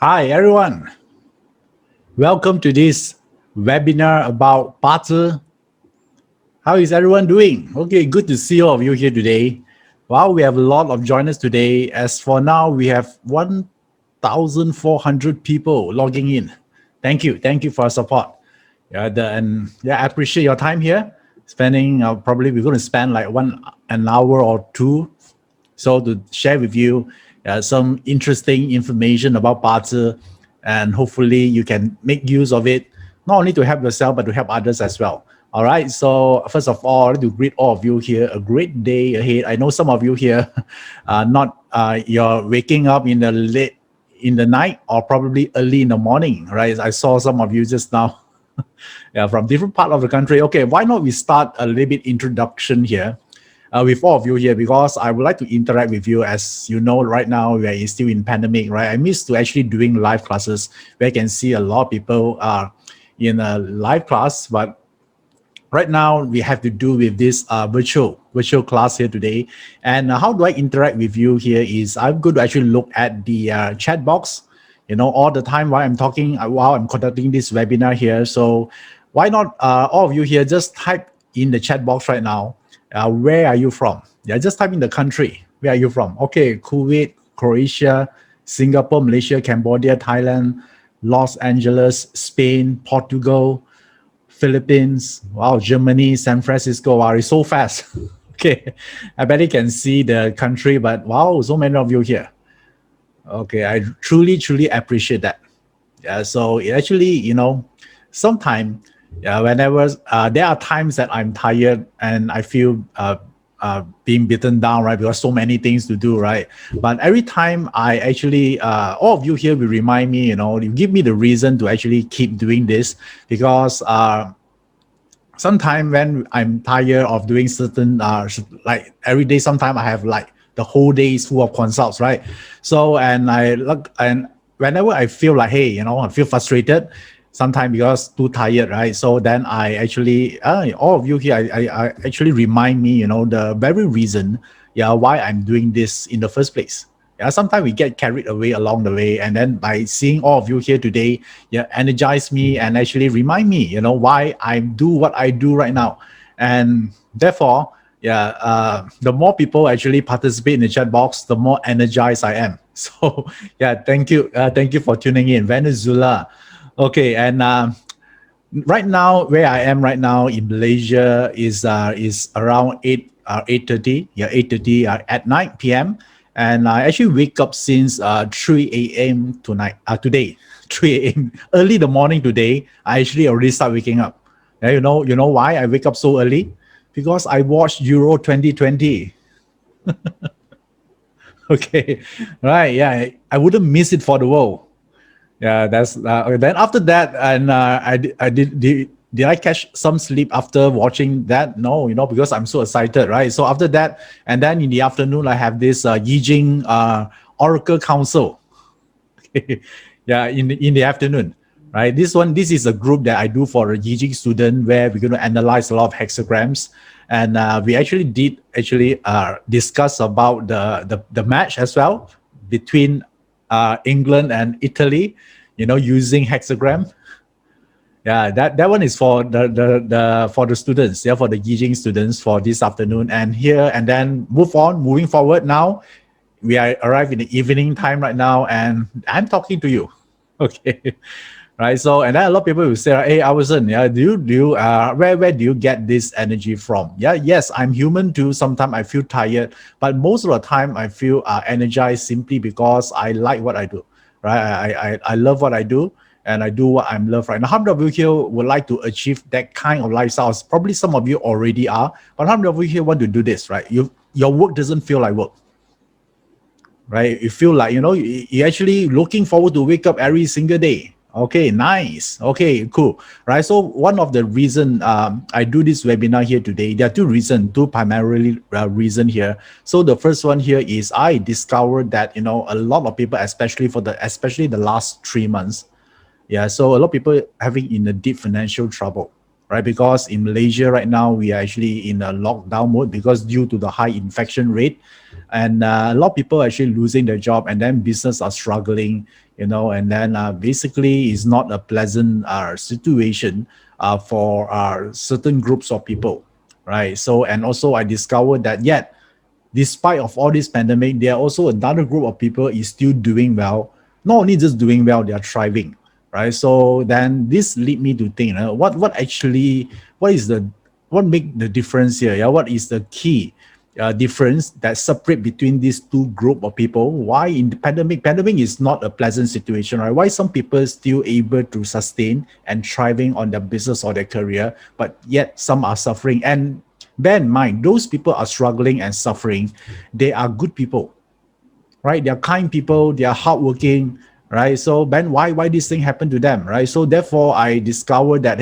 Hi, everyone. Welcome to this webinar about BaZi. How is everyone doing? Okay, good to see all of you here today. Wow, we have a lot of joiners today. As for now, we have 1,400 people logging in. Thank you. Thank you for your support. I appreciate your time here. Spending probably we're going to spend like an hour or two so to share with you some interesting information about BaZi, and hopefully you can make use of it, not only to help yourself, but to help others as well. All right. So first of all, I'd like to greet all of you here. A great day ahead. I know some of you here, not you're waking up in the late in the night or probably early in the morning, right? I saw some of you just now yeah, from different part of the country. Okay, why not we start a little bit introduction here with all of you here, because I would like to interact with you. As you know, right now we are still in pandemic, right? I miss to actually doing live classes where I can see a lot of people in a live class, but right now we have to do with this virtual class here today. And how do I interact with you here is I'm going to actually look at the chat box, all the time while I'm talking, while I'm conducting this webinar here. So why not all of you here just type in the chat box right now, where are you from? Yeah, just type in the country. Where are you from? Okay, Kuwait, Croatia, Singapore, Malaysia, Cambodia, Thailand, Los Angeles, Spain, Portugal, Philippines, wow, Germany, San Francisco. Wow, it's so fast. Okay, I barely can see the country, but wow, so many of you here. Okay, I truly appreciate that. Yeah, so it actually, sometimes, yeah, whenever there are times that I'm tired and I feel being beaten down, right? Because so many things to do, right? But every time I actually, all of you here will remind me, you give me the reason to actually keep doing this, because sometimes when I'm tired of doing certain, like every day, sometimes I have like the whole day is full of consults, right? So, and I look, and whenever I feel like, hey, I feel frustrated, sometimes because too tired, right? So then I actually, all of you here, I actually remind me, the very reason, yeah, why I'm doing this in the first place. Yeah, sometimes we get carried away along the way, and then by seeing all of you here today, yeah, energize me and actually remind me, why I do what I do right now. And therefore, yeah, the more people actually participate in the chat box, the more energized I am. So yeah, thank you for tuning in, Venezuela. Okay, and right now, where I am right now in Malaysia is around 8:30, yeah, 8:30 at night PM, and I actually wake up since 3 a.m. tonight, today, 3 a.m. early the morning today. I actually already start waking up. Yeah, you know why I wake up so early? Because I watched Euro 2020. Okay, right, yeah, I wouldn't miss it for the world. Yeah, that's then after that, and did I catch some sleep after watching that? No, because I'm so excited, right? So after that, and then in the afternoon, I have this Yijing Oracle Council. Yeah, in the afternoon, right? This is a group that I do for a Yijing student, where we're going to analyze a lot of hexagrams, and we actually did discuss about the match as well between England and Italy, using hexagram. Yeah, that one is for the for the students, yeah, for the Yijing students for this afternoon. And here, and then moving forward now, we are arrived in the evening time right now, and I'm talking to you. Okay. Right. So, and then a lot of people will say, hey, Iverson, yeah, where do you get this energy from? Yeah, yes, I'm human too. Sometimes I feel tired, but most of the time I feel energized simply because I like what I do, right? I love what I do, and I do what I'm loved right now. How many of you here would like to achieve that kind of lifestyles? Probably some of you already are, but how many of you here want to do this, right? Your work doesn't feel like work, right? You feel like, you're actually looking forward to wake up every single day. Okay, nice. Okay, cool. Right. So one of the reason I do this webinar here today, there are two primarily reason here. So the first one here is I discovered that, a lot of people, especially the last 3 months, yeah. So a lot of people having in a deep financial trouble. right? Because in Malaysia right now, we are actually in a lockdown mode because due to the high infection rate, and a lot of people are actually losing their job, and then business are struggling, and then basically it's not a pleasant situation for certain groups of people, right? So, and also I discovered that yet, despite of all this pandemic, there are also another group of people is still doing well. Not only just doing well, they are thriving, right? So then this lead me to think, what make the difference here? Yeah, what is the key difference that separate between these two group of people? Why in the pandemic is not a pleasant situation, right? Why some people still able to sustain and thriving on their business or their career, but yet some are suffering. And bear in mind, those people are struggling and suffering. They are good people, right? They are kind people. They are hardworking, right? So Ben, why this thing happened to them, right? So therefore, I discovered that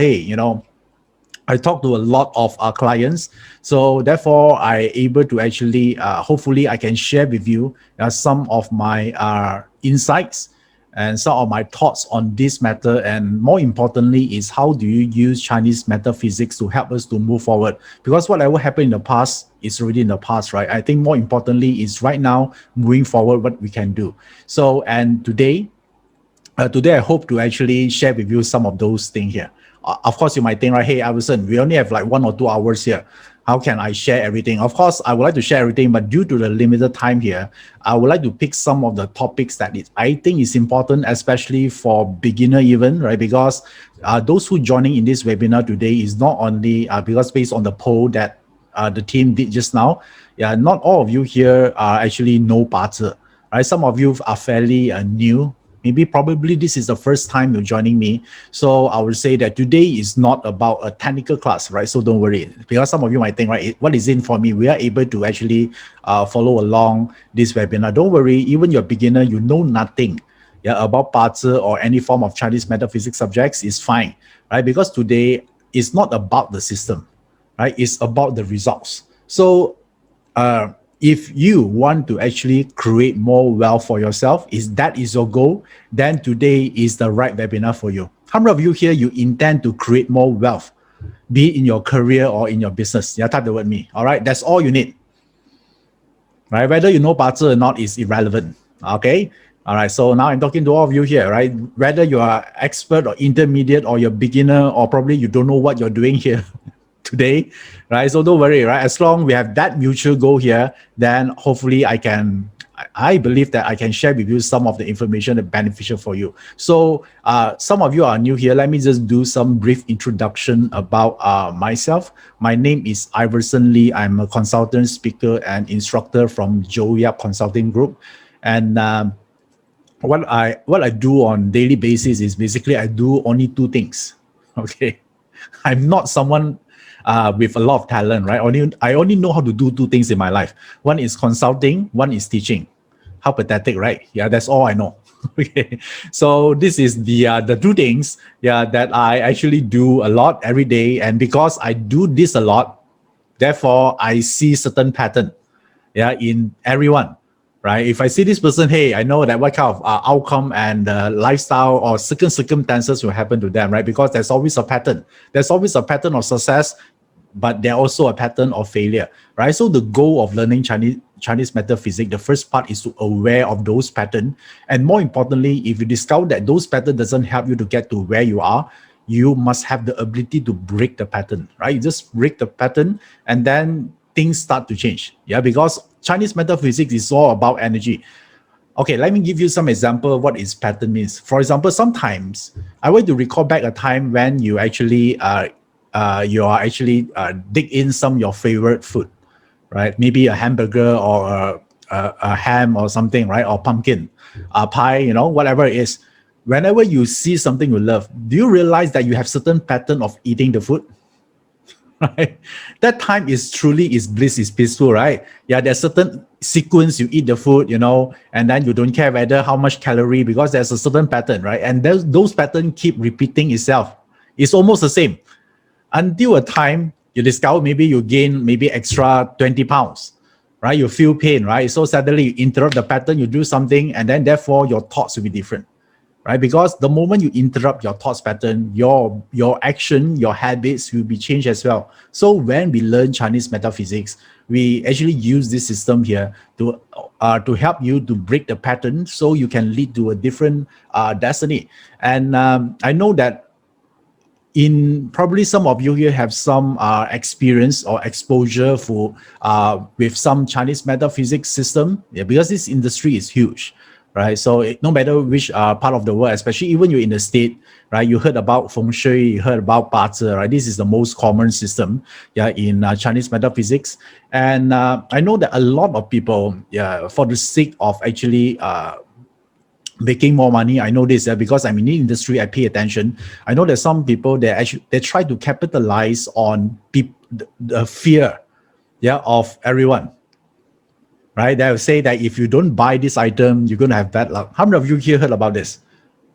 I talk to a lot of our clients, so therefore I able to actually hopefully I can share with you some of my insights and some of my thoughts on this matter, and more importantly is how do you use Chinese metaphysics to help us to move forward, because whatever happened in the past is already in the past, right? I think more importantly is right now moving forward what we can do. So, and today I hope to actually share with you some of those things here. Of course, you might think, right, hey, Iverson, we only have like 1 or 2 hours here. How can I share everything? Of course, I would like to share everything, but due to the limited time here, I would like to pick some of the topics that I think is important, especially for beginner even, right? Because those who joining in this webinar today is not only because based on the poll that the team did just now, not all of you here actually know BaZi, right? Some of you are fairly new. Maybe probably this is the first time you're joining me. So I would say that today is not about a technical class, right? So don't worry, because some of you might think, right, what is in for me? We are able to actually follow along this webinar. Don't worry, even you're a beginner, you know nothing about BaZi or any form of Chinese metaphysics subjects is fine, right? Because today is not about the system, right? It's about the results. So if you want to actually create more wealth for yourself, that is your goal, then today is the right webinar for you. How many of you here, you intend to create more wealth, be it in your career or in your business? Yeah, type the word me. All right, that's all you need. Right, whether you know BaZi or not is irrelevant. Okay, all right, so now I'm talking to all of you here, right? Whether you are expert or intermediate or you're beginner or probably you don't know what you're doing here today, right? So don't worry, right? As long we have that mutual goal here, then hopefully I believe that I can share with you some of the information that beneficial for you. So some of you are new here. Let me just do some brief introduction about myself. My name is Iverson Lee. I'm a consultant, speaker, and instructor from Joe Yap Consulting Group. And what I do on daily basis is basically I do only 2 things. Okay, I'm not someone with a lot of talent, right? I only know how to do 2 things in my life. One is consulting, one is teaching. How pathetic, right? Yeah, that's all I know. Okay, so this is the 2 things, that I actually do a lot every day, and because I do this a lot, therefore I see certain pattern, in everyone. Right? If I see this person, hey, I know that what kind of outcome and lifestyle or circumstances will happen to them, right? Because there's always a pattern. There's always a pattern of success, but there's also a pattern of failure, right? So the goal of learning Chinese metaphysics, the first part is to aware of those patterns. And more importantly, if you discover that those patterns doesn't help you to get to where you are, you must have the ability to break the pattern, right? You just break the pattern and then things start to change. Yeah, because Chinese metaphysics is all about energy. Okay, let me give you some example of what is pattern means. For example, sometimes I want to recall back a time when you actually dig in some of your favorite food, right? Maybe a hamburger or a ham or something, right? Or pumpkin pie, whatever it is. Whenever you see something you love, do you realize that you have certain pattern of eating the food? Right? That time is bliss, is peaceful, right? Yeah, there's certain sequence you eat the food, and then you don't care whether how much calorie, because there's a certain pattern, right? And those patterns keep repeating itself. It's almost the same until a time you discover maybe you gain maybe extra 20 pounds, right? You feel pain, right? So suddenly you interrupt the pattern, you do something, and then therefore your thoughts will be different. right? Because the moment you interrupt your thoughts pattern, your action, your habits will be changed as well. So when we learn Chinese metaphysics, we actually use this system here to help you to break the pattern, so you can lead to a different destiny. And I know that in probably some of you here have some experience or exposure for with some Chinese metaphysics system, because this industry is huge, right? So no matter which part of the world, especially even you're in the state, right? You heard about feng shui, you heard about BaZi, right? This is the most common system, in Chinese metaphysics. And I know that a lot of people, for the sake of actually making more money. I know this because I'm in the industry. I pay attention. I know that some people they try to capitalize on the fear, of everyone. Right? They will say that if you don't buy this item, you're gonna have bad luck. How many of you here heard about this?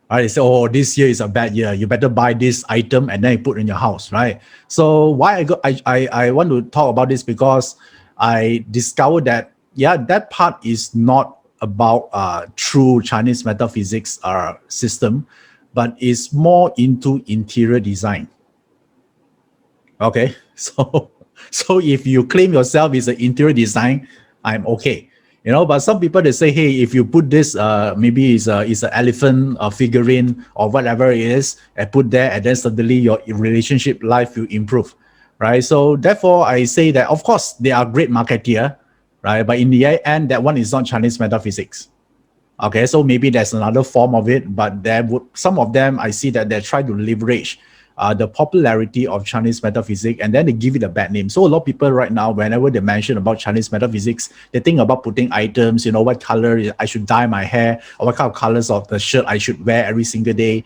Right? They say, oh, this year is a bad year. You better buy this item and then you put it in your house, right? So why I want to talk about this, because I discovered that that part is not about true Chinese metaphysics system, but it's more into interior design. Okay, so if you claim yourself is an interior design, I'm okay. But some people, they say, hey, if you put this, maybe it's an elephant figurine or whatever it is, and put there, and then suddenly your relationship life will improve, right? So therefore, I say that, of course, they are great marketeer, right? But in the end, that one is not Chinese metaphysics. Okay, so maybe there's another form of it, but some of them, I see that they try to leverage the popularity of Chinese metaphysics, and then they give it a bad name. So a lot of people right now, whenever they mention about Chinese metaphysics, they think about putting items, what color I should dye my hair, or what kind of colors of the shirt I should wear every single day,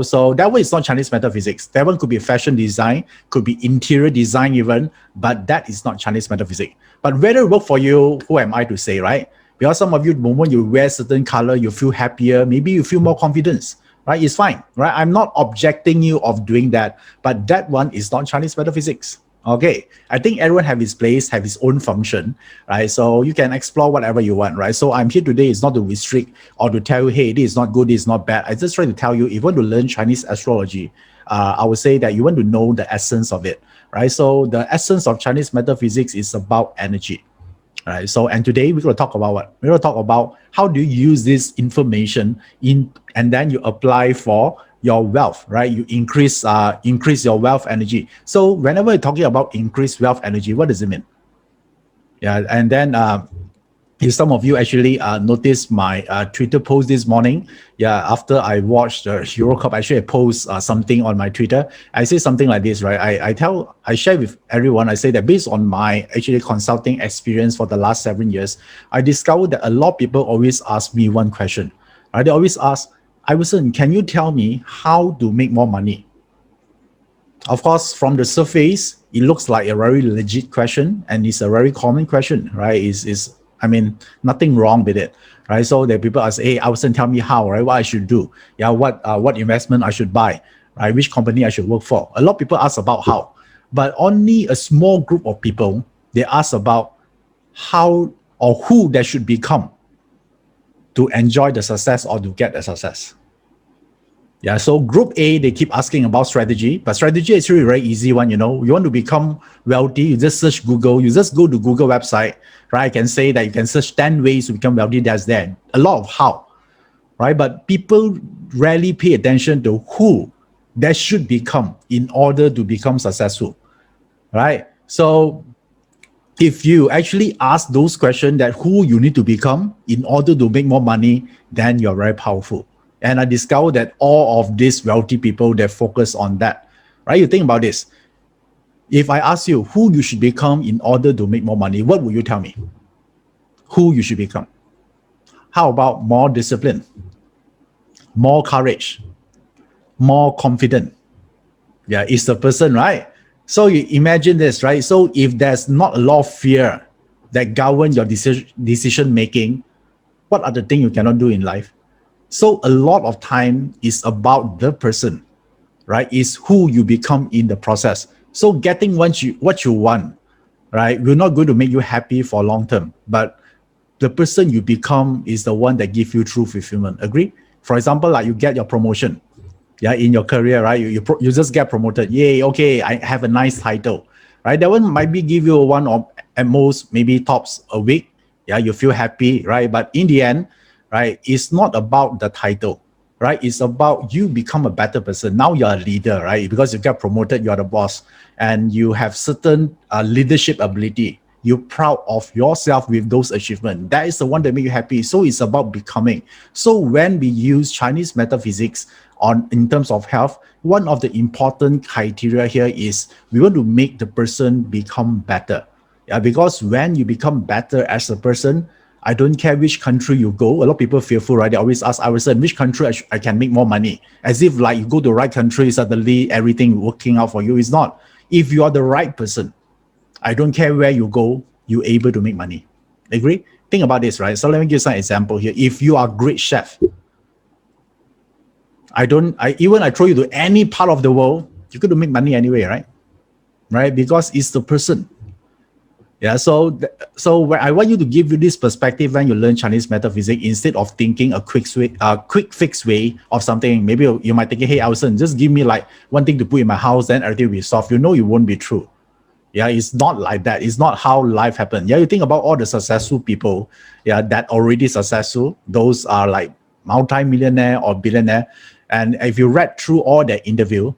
So that one is not Chinese metaphysics. That one could be fashion design, could be interior design even, but that is not Chinese metaphysics. But whether it work for you, who am I to say, right? Because some of you, the moment you wear certain color, you feel happier, maybe you feel more confidence. Right, it's fine, right? I'm not objecting you of doing that, but that one is not Chinese metaphysics. Okay, I think everyone have his place, have his own function, right? So you can explore whatever you want, right? So I'm here today is not to restrict or to tell you, hey, this is not good, this is not bad. I just try to tell you, if you want to learn Chinese astrology, I would say that you want to know the essence of it, right? So the essence of Chinese metaphysics is about energy. Right. So, and today we're going to talk about what? We're going to talk about how do you use this information and then you apply for your wealth, right? You increase your wealth energy. So whenever you're talking about increased wealth energy, what does it mean? Yeah, and then if some of you actually noticed my Twitter post this morning, after I watched the Euro Cup, actually I post something on my Twitter. I say something like this, right? I share with everyone. I say that based on my actually consulting experience for the last 7 years, I discovered that a lot of people always ask me one question. Right? They always ask, Iverson, can you tell me how to make more money? Of course, from the surface, it looks like a very legit question, and it's a very common question, right? Nothing wrong with it, right? So that people ask, hey, Iverson, tell me how, right? What I should do? What investment I should buy, right? Which company I should work for? A lot of people ask about how, but only a small group of people, they ask about how or who they should become to enjoy the success or to get the success. Yeah, so group A, they keep asking about strategy, but strategy is really a very easy one. You want to become wealthy, you just search Google, you just go to Google website, right? I can say that you can search 10 ways to become wealthy. That's there. A lot of how, right? But people rarely pay attention to who they should become in order to become successful, right? So if you actually ask those questions, that who you need to become in order to make more money, then you're very powerful. And I discovered that all of these wealthy people, they focus on that, right? You think about this. If I ask you who you should become in order to make more money, what will you tell me? Who you should become? How about more discipline, more courage, more confident? Yeah, it's the person, right? So you imagine this, right? So if there's not a lot of fear that govern your decision making, what are the things you cannot do in life? So a lot of time is about the person, right? Is who you become in the process. So getting what you want, right, will not going to make you happy for long term, but the person you become is the one that gives you true fulfillment. Agree? For example, like you get your promotion, yeah, in your career, right? You just get promoted. Yay, okay, I have a nice title, right? That one might be give you one or at most maybe tops a week. Yeah, you feel happy, right? But in the end, right, it's not about the title, right? It's about you become a better person. Now you're a leader, right? Because you get promoted, you're the boss, and you have certain leadership ability. You're proud of yourself with those achievements. That is the one that make you happy. So it's about becoming. So when we use Chinese metaphysics on in terms of health, one of the important criteria here is we want to make the person become better. Yeah, because when you become better as a person, I don't care which country you go. A lot of people fearful, right? They always ask Iverson, which country I can make more money? As if like you go to the right country, suddenly everything working out for you. It's not. If you are the right person, I don't care where you go, you're able to make money. Agree? Think about this, right? So let me give some example here. If you are a great chef, I throw you to any part of the world, you're going to make money anyway, right? Right? Because it's the person. Yeah, so where I want you to give you this perspective when you learn Chinese metaphysics, instead of thinking a quick fix way of something. Maybe you might think, hey, Alison, just give me like one thing to put in my house, then everything will be solved. You know, it won't be true. Yeah, it's not like that. It's not how life happened. Yeah, you think about all the successful people, yeah, that already successful. Those are like multi-millionaire or billionaire. And if you read through all their interview,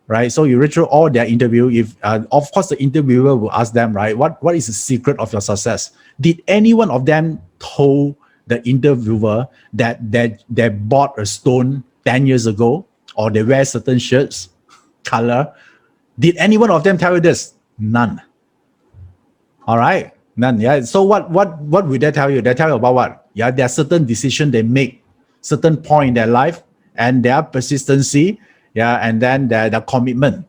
right? So you read through all their interview. If of course the interviewer will ask them, right, what is the secret of your success? Did any one of them told the interviewer that they bought a stone 10 years ago, or they wear certain shirts color? Did any one of them tell you this? None. All right, none. Yeah. So what will they tell you? They tell you about what? Yeah, there are certain decisions they make, certain point in their life, and their persistency. Yeah, and then their commitment,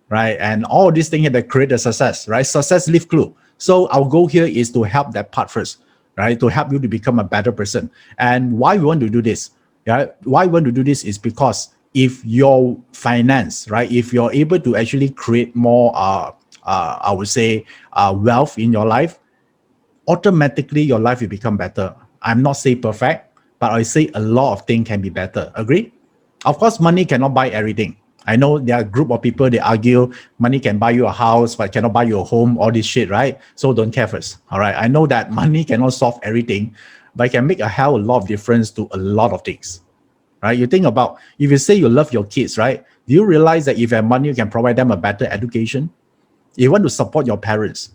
right? And all these things that create the success, right? Success leave clue. So our goal here is to help that part first, right? To help you to become a better person. And why we want to do this? Yeah, why we want to do this is because if your finance, right, if you're able to actually create more, I would say, wealth in your life, automatically your life will become better. I'm not saying perfect, but I say a lot of things can be better. Agree? Of course, money cannot buy everything. I know there are a group of people, they argue money can buy you a house, but cannot buy you a home, all this shit, right? So don't care first. All right. I know that money cannot solve everything, but it can make a hell of a lot of difference to a lot of things. Right? You think about, if you say you love your kids, right? Do you realize that if you have money, you can provide them a better education? You want to support your parents,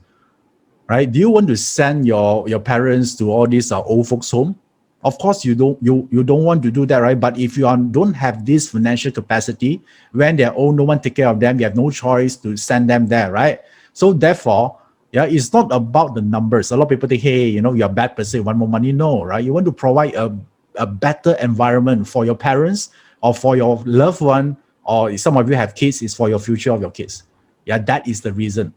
right? Do you want to send your parents to all these old folks home? Of course, you don't want to do that, right? But if you don't have this financial capacity, when they're old, no one take care of them, you have no choice to send them there, right? So therefore, yeah, it's not about the numbers. A lot of people think, hey, you're a bad person, you want more money. No, right? You want to provide a better environment for your parents or for your loved one, or if some of you have kids, it's for your future of your kids. Yeah, that is the reason.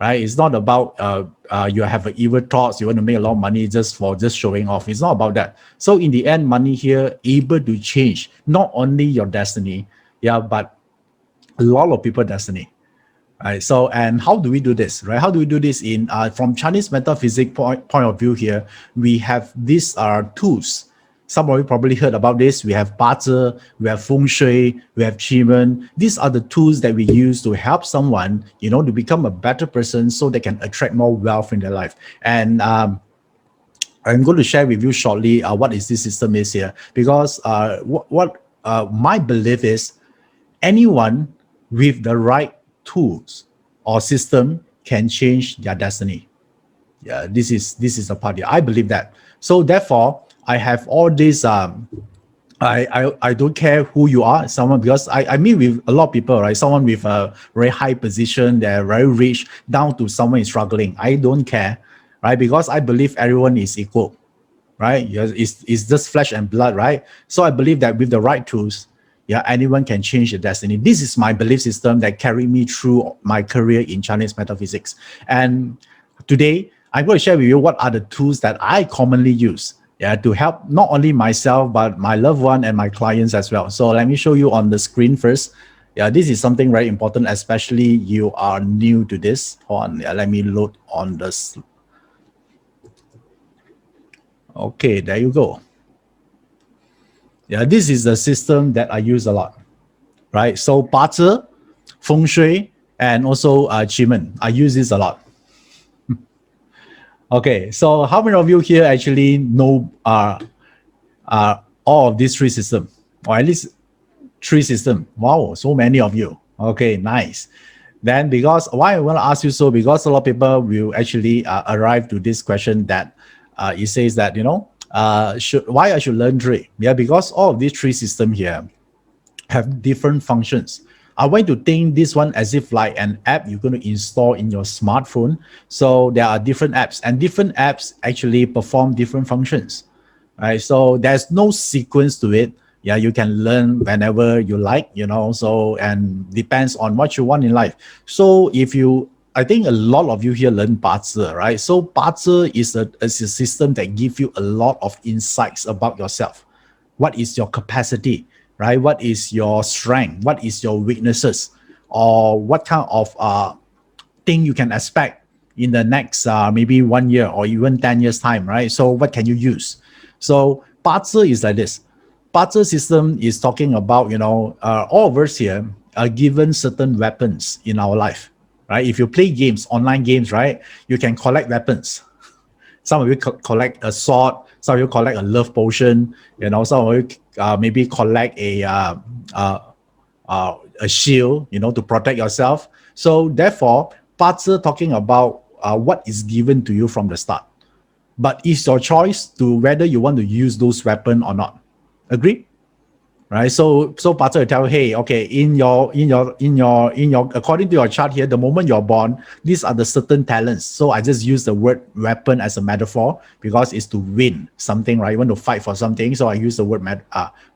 Right? It's not about you have evil thoughts, you want to make a lot of money just showing off. It's not about that. So in the end, money here able to change not only your destiny, yeah, but a lot of people's destiny. Right. So, and how do we do this? Right? How do we do this in from Chinese metaphysics point of view here? We have these tools. Some of you probably heard about this. We have BaZi, we have Feng Shui, we have Qigong. These are the tools that we use to help someone, to become a better person so they can attract more wealth in their life. And I'm going to share with you shortly what is this system is here. Because what my belief is, anyone with the right tools or system can change their destiny. Yeah, this is a party. I believe that. So therefore, I have all these. I don't care who you are, someone, because I meet with a lot of people, right? Someone with a very high position, they're very rich, down to someone is struggling. I don't care, right? Because I believe everyone is equal, right? It's just flesh and blood, right? So I believe that with the right tools, yeah, anyone can change their destiny. This is my belief system that carried me through my career in Chinese metaphysics. And today, I'm going to share with you what are the tools that I commonly use, yeah, to help not only myself, but my loved one and my clients as well. So let me show you on the screen first. Yeah, this is something very important, especially you are new to this. Hold on, yeah, let me load on this. Okay, there you go. Yeah, this is the system that I use a lot, right? So 八字, feng shui, and also Qi I use this a lot. Okay, so how many of you here actually know all of these three systems, or at least three systems? Wow, so many of you. Okay, nice. Then because why I want to ask you so, because a lot of people will actually arrive to this question that it says that, why I should learn three? Yeah, because all of these three systems here have different functions. I want to think this one as if like an app you're going to install in your smartphone. So there are different apps, and different apps actually perform different functions, right? So there's no sequence to it. Yeah, you can learn whenever you like, so, and depends on what you want in life. So I think a lot of you here learn BaZi, right? So BaZi is a system that gives you a lot of insights about yourself. What is your capacity, right? What is your strength? What is your weaknesses? Or what kind of thing you can expect in the next maybe 1 year or even 10 years time, right? So what can you use? So BaZi is like this. BaZi system is talking about, all of us here are given certain weapons in our life, right? If you play games, online games, right, you can collect weapons. Some of you collect a sword, some of you collect a love potion, some of you maybe collect a shield, to protect yourself. So therefore, BaZi talking about what is given to you from the start. But it's your choice to whether you want to use those weapons or not. Agree? Right, so BaZi will tell you, hey, okay, in your according to your chart here, the moment you're born, these are the certain talents. So I just use the word weapon as a metaphor because it's to win something, right? You want to fight for something, so I use the word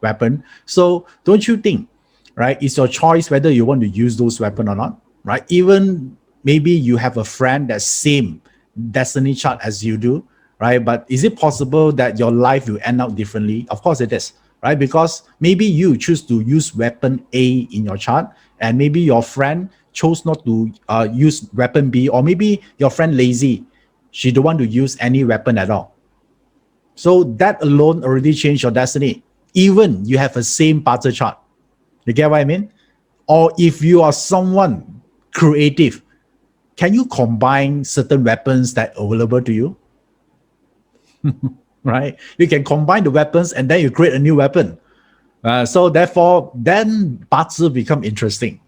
weapon. So don't you think, right? It's your choice whether you want to use those weapons or not, right? Even maybe you have a friend that's same destiny chart as you do, right? But is it possible that your life will end up differently? Of course it is, right? Because maybe you choose to use weapon A in your chart, and maybe your friend chose not to use weapon B, or maybe your friend lazy. She don't want to use any weapon at all. So that alone already changed your destiny. Even you have a same BaZi chart. You get what I mean? Or if you are someone creative, can you combine certain weapons that are available to you? Right? You can combine the weapons and then you create a new weapon. So therefore, then BaZi become interesting,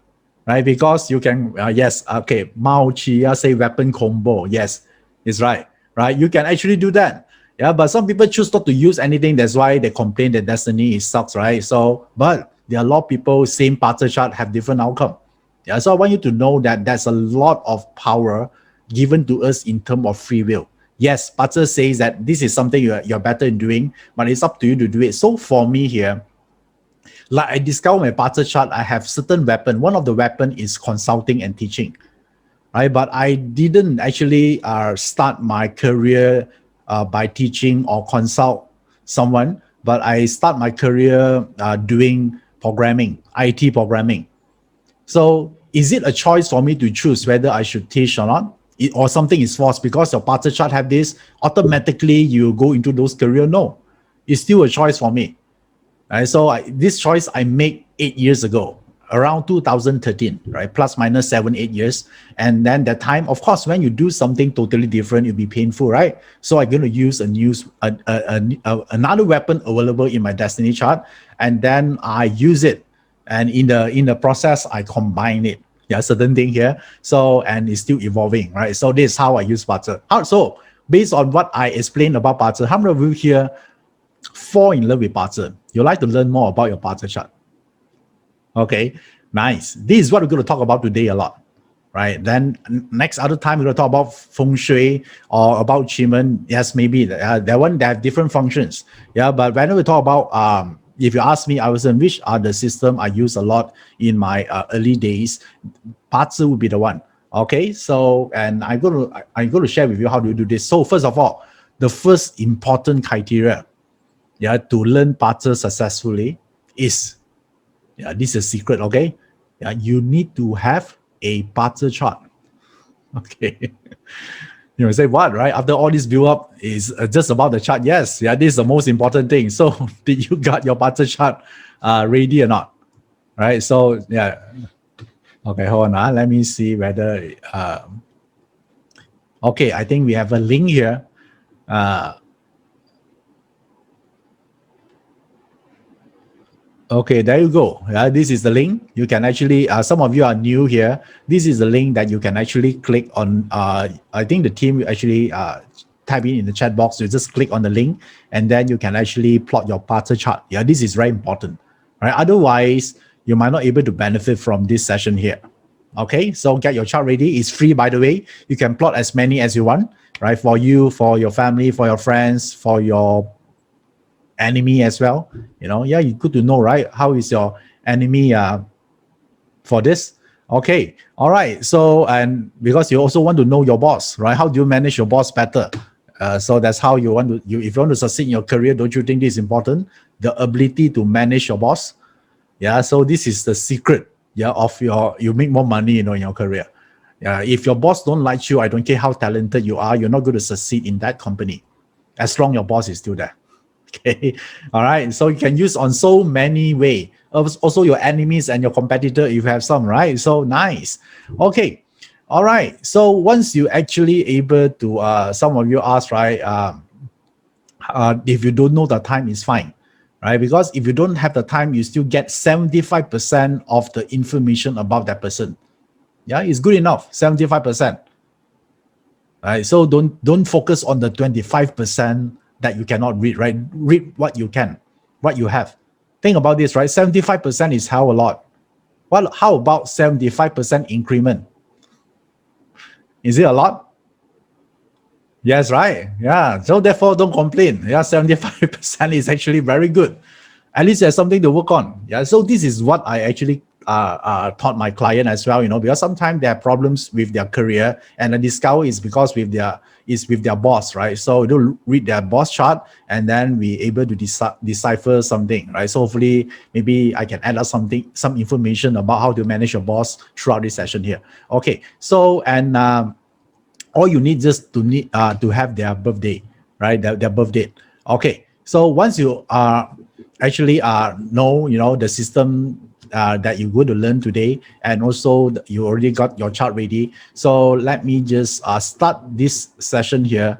right? Because you can, yes, okay, Mao Chi say weapon combo. Yes, it's right, right? You can actually do that. Yeah, but some people choose not to use anything. That's why they complain that destiny sucks, right? So, but there are a lot of people, same BaZi chart, have different outcome. Yeah, so I want you to know that there's a lot of power given to us in terms of free will. Yes, BaZi says that this is something you're better in doing, but it's up to you to do it. So for me here, like I discover my BaZi chart, I have certain weapon. One of the weapon is consulting and teaching, right? But I didn't actually start my career by teaching or consult someone, but I start my career doing programming, IT programming. So is it a choice for me to choose whether I should teach or not? Or something is forced because your BaZi chart have this, automatically you go into those career? No, it's still a choice for me. Right? So this choice I made 8 years ago, around 2013, right? Plus minus 7, 8 years. And then that time, of course, when you do something totally different, it'll be painful, right? So I'm going to use another weapon available in my destiny chart, and then I use it. And in the process, I combine it. Yeah, certain thing here. So, and it's still evolving, right? So this is how I use BaZi. So based on what I explained about BaZi, how many of you here fall in love with BaZi? You like to learn more about your BaZi chart? Okay, nice. This is what we're going to talk about today a lot, right? Then next other time we're going to talk about feng shui or about Qi. Yes, maybe that one, they have different functions. Yeah, but when we talk about if you ask me, Iverson, which are the system I use a lot in my early days, BaZi would be the one. Okay, so and I'm going to share with you how do you do this. So first of all, the first important criteria, yeah, to learn BaZi successfully is, yeah, this is a secret, okay? Yeah, you need to have a BaZi chart. Okay. You know, say what, right? After all this build up is just about the chart. Yes, yeah, this is the most important thing. So did you got your barter chart ready or not? Right. So yeah. Okay, hold on. Let me see whether okay, I think we have a link here. Okay, there you go. Yeah, this is the link. You can actually, some of you are new here. This is the link that you can actually click on. I think the team actually type in the chat box. You just click on the link, and then you can actually plot your barter chart. Yeah, this is very important, right? Otherwise, you might not able to benefit from this session here. Okay, so get your chart ready. It's free, by the way. You can plot as many as you want, right? For you, for your family, for your friends, for your enemy as well. You know, yeah, you good to know, right? How is your enemy for this? Okay, all right. So, and because you also want to know your boss, right? How do you manage your boss better? So that's how you want to, if you want to succeed in your career, don't you think this is important? The ability to manage your boss. Yeah, so this is the secret, yeah, of you make more money, you know, in your career. Yeah, if your boss don't like you, I don't care how talented you are, you're not going to succeed in that company, as long your boss is still there. Okay, all right. So you can use on so many ways. Also, your enemies and your competitor, if you have some, right? So nice. Okay, all right. So once you actually able to, some of you ask, right? If you don't know the time, is fine, right? Because if you don't have the time, you still get 75% of the information about that person. Yeah, it's good enough. 75%. Right. So don't focus on the 25% that you cannot read, right? Read what you can, what you have. Think about this, right? 75% is how a lot. Well, how about 75% increment? Is it a lot? Yes, right. Yeah. So therefore, don't complain. Yeah, 75% is actually very good. At least there's something to work on. Yeah. So this is what I actually taught my client as well, you know, because sometimes there are problems with their career, and the discover is because with their boss, right? So they'll read their boss chart, and then we able to decipher something, right? So hopefully maybe I can add up some information about how to manage your boss throughout this session here. Okay. So and all you need just to have their birthday, right? Their birth date. Okay. So once you actually know, you know, the system that you're going to learn today, and also you already got your chart ready. So let me just start this session here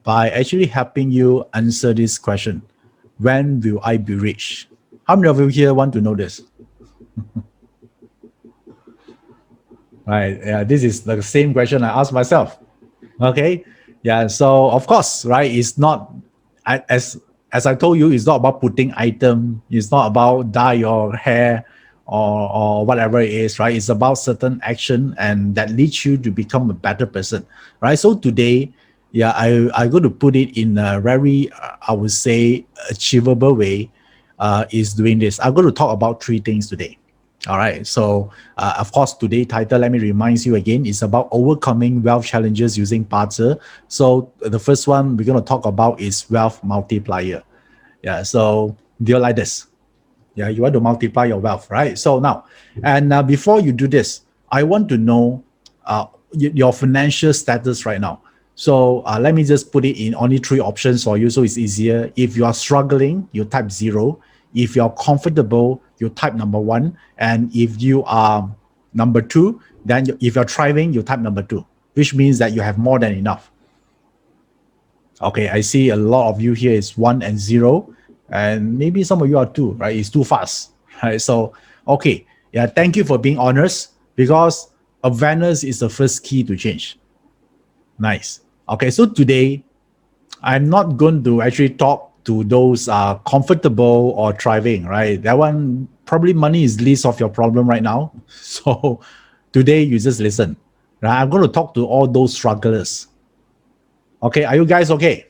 by actually helping you answer this question. When will I be rich? How many of you here want to know this? Right. Yeah, this is the same question I asked myself. Okay. Yeah. So of course, right, it's not as I told you, it's not about putting item, it's not about dye your hair or whatever it is, right? It's about certain action, and that leads you to become a better person, right? So today, yeah, I'm going to put it in a very, I would say, achievable way, is doing this. I'm going to talk about three things today. All right. So, of course, today's title, let me remind you again, is about overcoming wealth challenges using barter. So, the first one we're going to talk about is wealth multiplier. Yeah. So, do you like this? Yeah. You want to multiply your wealth, right? So, now, and before you do this, I want to know your financial status right now. So, let me just put it in only three options for you so it's easier. If you are struggling, you type 0. If you're comfortable, you type number 1. And if you are number 2, then if you're thriving, you type number 2, which means that you have more than enough. Okay, I see a lot of you here is 1 and 0, and maybe some of you are 2, right? It's too fast, right? So, okay, yeah, thank you for being honest, because awareness is the first key to change. Nice. Okay, so today, I'm not going to actually talk to those comfortable or thriving, right? That one, probably money is least of your problem right now. So today you just listen. Right? I'm going to talk to all those strugglers. Okay, are you guys okay?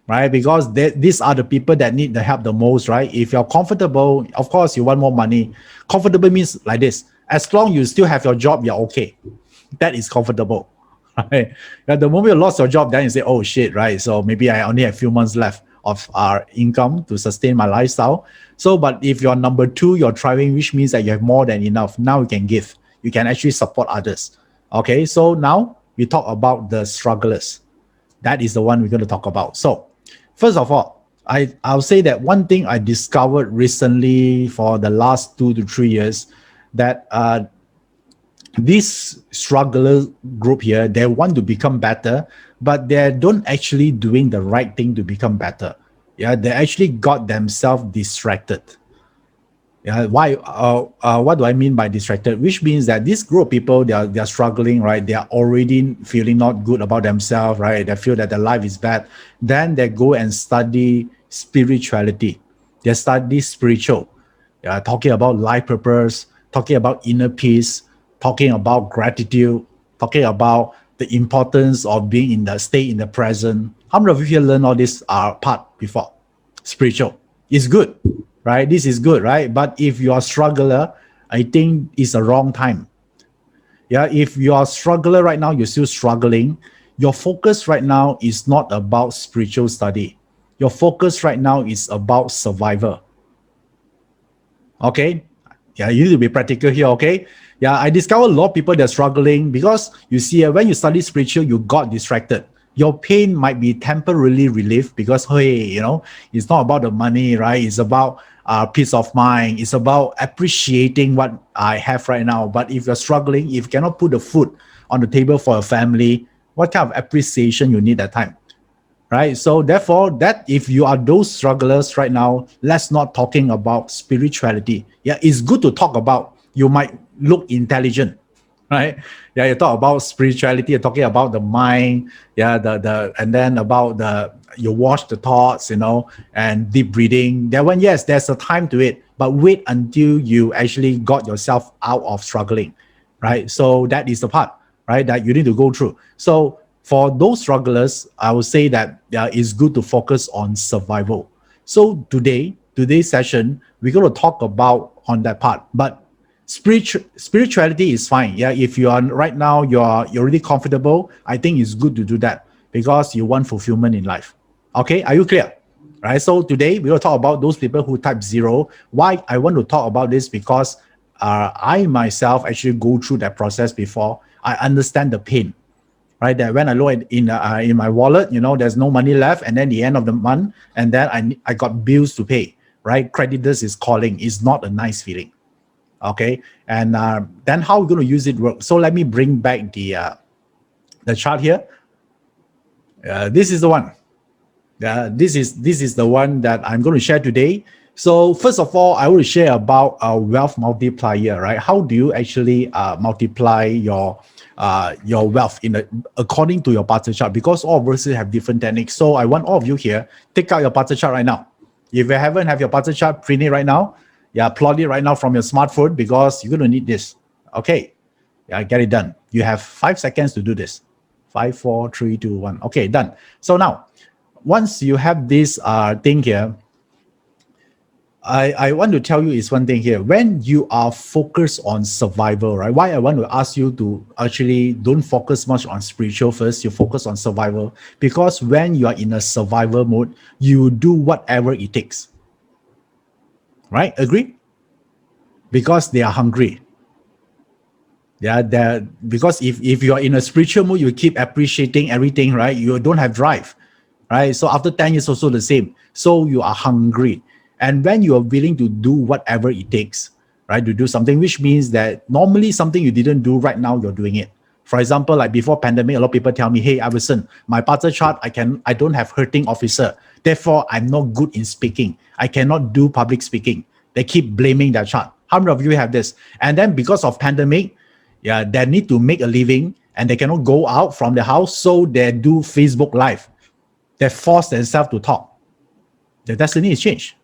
Right? Because these are the people that need the help the most, right? If you're comfortable, of course you want more money. Comfortable means like this. As long you still have your job, you're okay. That is comfortable. Right? Yeah, the moment you lost your job, then you say, oh shit, right? So maybe I only have a few months left of our income to sustain my lifestyle. So, but if you're number 2, you're thriving, which means that you have more than enough. Now you can give. You can actually support others. Okay, so now we talk about the strugglers. That is the one we're going to talk about. So, first of all, I'll say that one thing I discovered recently for the last 2 to 3 years, that this struggler group here, they want to become better, but they don't actually doing the right thing to become better. Yeah, they actually got themselves distracted. Yeah, why? What do I mean by distracted? Which means that this group of people, they are struggling, right? They are already feeling not good about themselves, right? They feel that their life is bad. Then they go and study spirituality. They study spiritual. Yeah, talking about life purpose, talking about inner peace, talking about gratitude, talking about the importance of being in the stay in the present. How many of you here learn all this part before? Spiritual. It's good, right? This is good, right? But if you're a struggler, I think it's a wrong time. Yeah, if you're a struggler right now, you're still struggling. Your focus right now is not about spiritual study. Your focus right now is about survival. Okay? Yeah, you need to be practical here, okay? Yeah, I discovered a lot of people that are struggling because you see, when you study spiritual, you got distracted. Your pain might be temporarily relieved because, hey, it's not about the money, right? It's about peace of mind. It's about appreciating what I have right now. But if you're struggling, if you cannot put the food on the table for a family, what kind of appreciation you need that time? Right? So therefore, that if you are those strugglers right now, let's not talking about spirituality. Yeah, it's good to talk about. You might look intelligent, right? Yeah, you talk about spirituality, you're talking about the mind, yeah, and then about you wash the thoughts, and deep breathing. That one, yes, there's a time to it, but wait until you actually got yourself out of struggling, right? So that is the part, right, that you need to go through. So for those strugglers, I would say that it's good to focus on survival. So today's session, we're going to talk about on that part. But spirituality is fine. Yeah, if you are right now, you're already comfortable, I think it's good to do that because you want fulfillment in life. Okay, are you clear? Right. So today we will talk about those people who type 0. Why I want to talk about this? Because I myself actually go through that process before. I understand the pain. Right, that when I look in my wallet, there's no money left, and then the end of the month, and then I got bills to pay. Right, creditors is calling. It's not a nice feeling. Okay, and then how we're going to use it work? So let me bring back the chart here. This is the one. This is the one that I'm going to share today. So first of all, I will share about a wealth multiplier. Right, how do you actually multiply your wealth according to your party chart, because all of us have different techniques. So I want all of you here, take out your party chart right now. If you haven't have your party chart, print it right now. Yeah, plot it right now from your smartphone because you're going to need this. Okay, yeah, get it done. You have 5 seconds to do this. 5, 4, 3, 2, 1. Okay, done. So now, once you have this thing here, I want to tell you is one thing here. When you are focused on survival, right? Why I want to ask you to actually don't focus much on spiritual first, you focus on survival. Because when you are in a survival mode, you do whatever it takes. Right? Agree? Because they are hungry. Yeah, because if you are in a spiritual mood, you keep appreciating everything, right? You don't have drive. Right? So after 10 years also the same. So you are hungry. And when you are willing to do whatever it takes, right, to do something, which means that normally something you didn't do right now, you're doing it. For example, like before pandemic, a lot of people tell me, hey, Iverson, my party chart, I don't have hurting officer. Therefore, I'm not good in speaking. I cannot do public speaking. They keep blaming their chart. How many of you have this? And then because of pandemic, yeah, they need to make a living and they cannot go out from the house. So they do Facebook Live. They force themselves to talk. Their destiny is changed.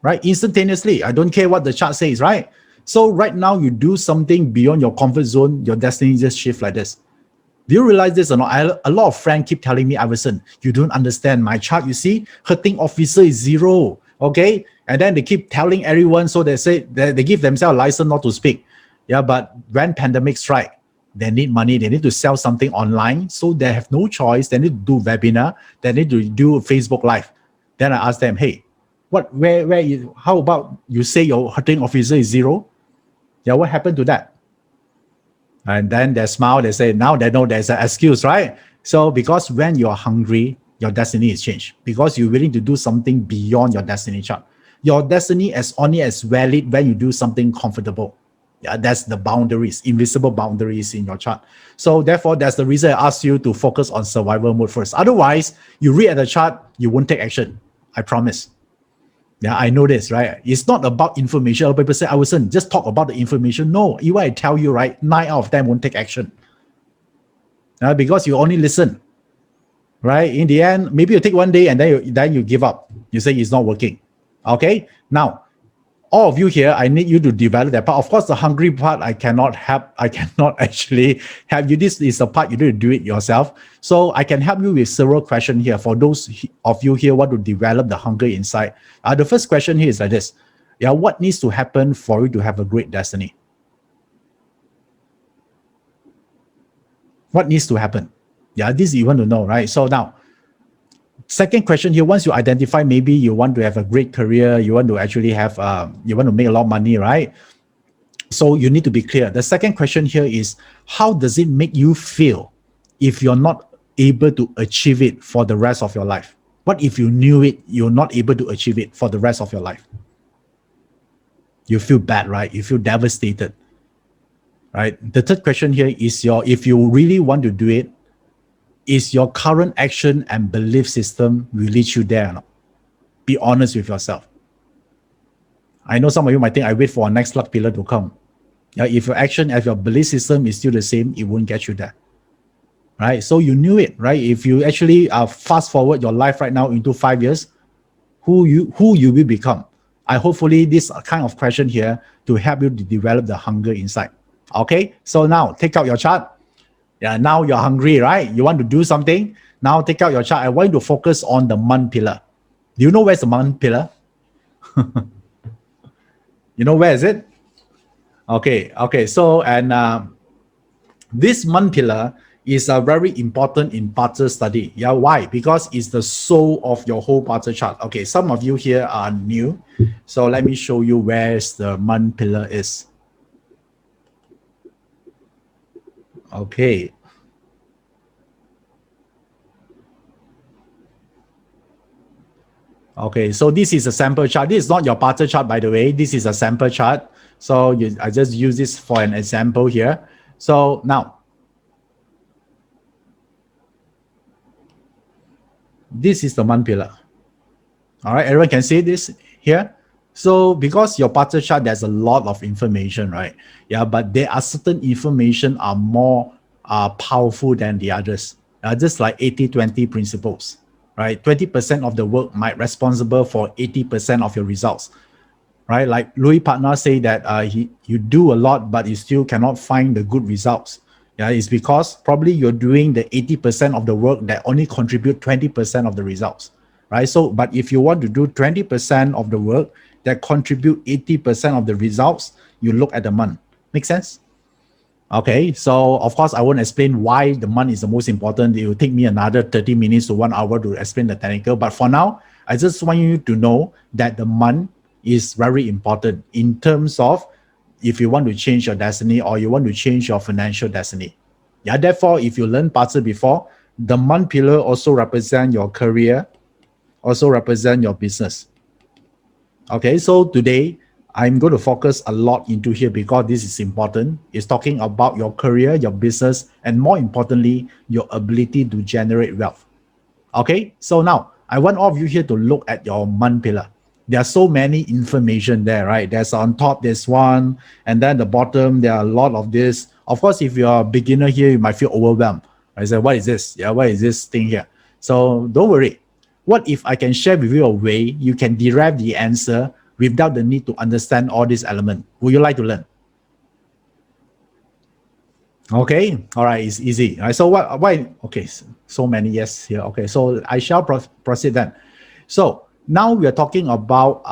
Right? Instantaneously. I don't care what the chart says, right? So right now you do something beyond your comfort zone, your destiny just shift like this. Do you realize this or not? A lot of friends keep telling me, Iverson, you don't understand my chart. You see, hurting officer is 0. Okay. And then they keep telling everyone. So they say they give themselves a license not to speak. Yeah. But when pandemic strike, they need money. They need to sell something online. So they have no choice. They need to do webinar. They need to do Facebook Live. Then I ask them, hey, how about you say your hurting officer is 0? Yeah, what happened to that? And then they smile, they say, now they know there's an excuse, right? So because when you're hungry, your destiny is changed because you're willing to do something beyond your destiny chart. Your destiny is only as valid when you do something comfortable. Yeah, that's the boundaries, invisible boundaries in your chart. So therefore, that's the reason I asked you to focus on survival mode first. Otherwise, you read at the chart, you won't take action. I promise. Yeah, I know this, right? It's not about information. Other people say, Iverson, just talk about the information. No, even I tell you, right, 9 out of 10 won't take action. Because you only listen. Right? In the end, maybe you take one day and then you give up. You say it's not working. Okay? Now, all of you here, I need you to develop that part. Of course, the hungry part, I cannot actually help you. This is the part you need to do it yourself. So I can help you with several questions here. For those of you here want to develop the hunger inside. The first question here is like this. Yeah, what needs to happen for you to have a great destiny? What needs to happen? Yeah, this you want to know, right? So now, second question here, once you identify, maybe you want to have a great career, you want to actually have, you want to make a lot of money, right? So you need to be clear. The second question here is, how does it make you feel if you're not able to achieve it for the rest of your life? What if you knew it, you're not able to achieve it for the rest of your life? You feel bad, right? You feel devastated, right? The third question here is if you really want to do it, is your current action and belief system will lead you there or not? Be honest with yourself. I know some of you might think I wait for a next luck pillar to come. Yeah, if your action, if your belief system is still the same, it won't get you there. Right? So you knew it, right? If you actually fast forward your life right now into 5 years, who you will become? Hopefully this kind of question here to help you to develop the hunger inside. Okay, so now take out your chart. Yeah, now you're hungry, right? You want to do something. Now take out your chart. I want you to focus on the month pillar. Do you know where's the month pillar? You know where is it? Okay. So, and this month pillar is very important in Parter study. Yeah, why? Because it's the soul of your whole Parter chart. Okay, some of you here are new. So let me show you where the month pillar is. Okay. Okay, so this is a sample chart. This is not your Parter chart, by the way. This is a sample chart. So I just use this for an example here. So now, this is the month pillar. All right, everyone can see this here. So because your Parter chart, there's a lot of information, right? Yeah, but there are certain information are more powerful than the others. Just like 80-20 principles, right? 20% of the work might responsible for 80% of your results, right? Like Louis Partner say that you do a lot, but you still cannot find the good results. Yeah, it's because probably you're doing the 80% of the work that only contribute 20% of the results, right? So, but if you want to do 20% of the work that contribute 80% of the results, you look at the month. Make sense? Okay, so of course, I won't explain why the month is the most important. It will take me another 30 minutes to 1 hour to explain the technical. But for now, I just want you to know that the month is very important in terms of if you want to change your destiny or you want to change your financial destiny. Yeah, therefore, if you learn Parter before, the month pillar also represent your career, also represent your business. Okay, so today, I'm going to focus a lot into here because this is important. It's talking about your career, your business, and more importantly, your ability to generate wealth. Okay, so now I want all of you here to look at your month pillar. There are so many information there, right? There's on top, there's one, and then the bottom, there are a lot of this. Of course, if you're a beginner here, you might feel overwhelmed. I say, what is this? Yeah, what is this thing here? So don't worry. What if I can share with you a way you can derive the answer without the need to understand all these elements? Would you like to learn? Okay, all right, it's easy. All right, so why? Okay, so many yes here. Okay, so I shall proceed then. So now we are talking about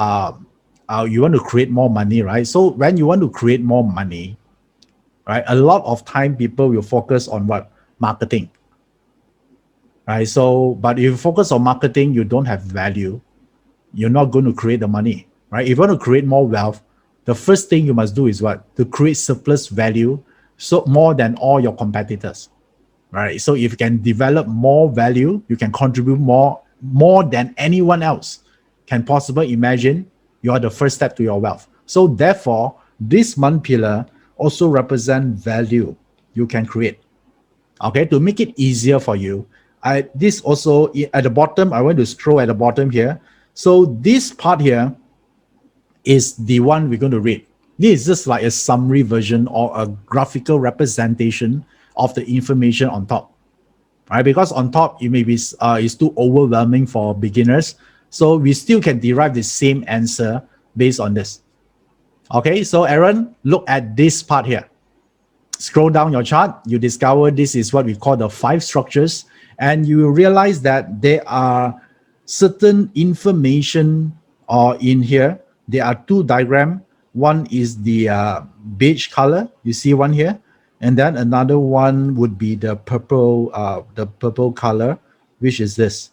you want to create more money, right? So when you want to create more money, right, a lot of time people will focus on what? Marketing. Right, so but if you focus on marketing, you don't have value, you're not going to create the money, right? If you want to create more wealth, the first thing you must do is what? To create surplus value so more than all your competitors, right? So if you can develop more value, you can contribute more than anyone else can possibly imagine. You are the first step to your wealth. So therefore, this month pillar also represent value you can create. Okay, to make it easier for you, this also at the bottom, I want to scroll at the bottom here. So this part here is the one we're going to read. This is just like a summary version or a graphical representation of the information on top, right? Because on top, it may be it's too overwhelming for beginners. So we still can derive the same answer based on this. Okay, so Aaron, look at this part here. Scroll down your chart, you discover this is what we call the 5 structures, and you will realize that there are certain information in here. There are 2 diagrams. One is the beige color, you see one here, and then another one would be the purple color, which is this.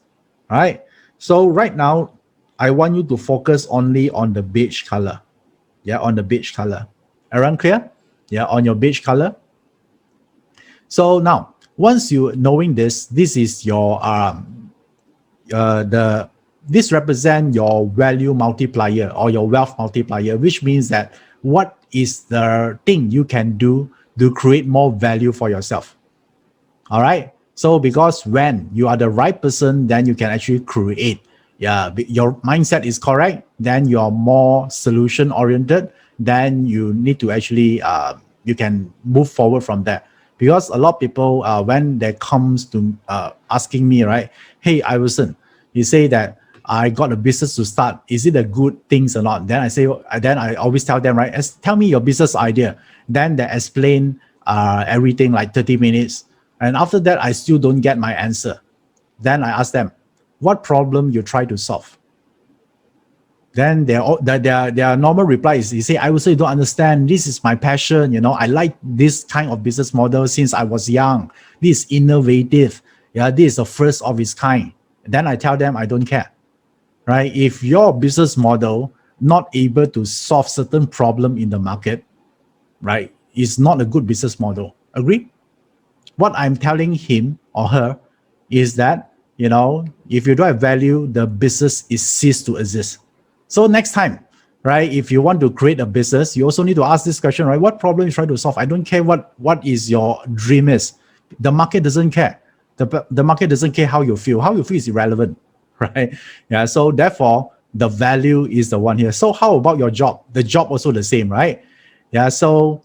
All right. So right now, I want you to focus only on the beige color. Yeah, on the beige color. Around clear? Yeah, on your beige color. So now, once you knowing this is your this represent your value multiplier or your wealth multiplier, which means that what is the thing you can do to create more value for yourself. All right. So because when you are the right person, then you can actually create. Yeah, your mindset is correct, then you're more solution oriented, then you need to actually you can move forward from there. Because a lot of people when they comes to asking me, right, hey Iverson, you say that I got a business to start, is it a good things or not? Then I always tell them, right, tell me your business idea. Then they explain everything like 30 minutes, and after that I still don't get my answer. Then I ask them, what problem you try to solve? Then their normal reply is, you say, I also don't understand. This is my passion. I like this kind of business model since I was young. This is innovative. Yeah, this is the first of its kind. Then I tell them I don't care, right? If your business model not able to solve certain problem in the market, right, is not a good business model. Agree? What I'm telling him or her is that, if you don't have value, the business is ceased to exist. So next time, right, if you want to create a business, you also need to ask this question, right? What problem you try to solve? I don't care what is your dream is. The market doesn't care. The market doesn't care how you feel. How you feel is irrelevant, right? Yeah. So therefore, the value is the one here. So how about your job? The job also the same, right? Yeah. So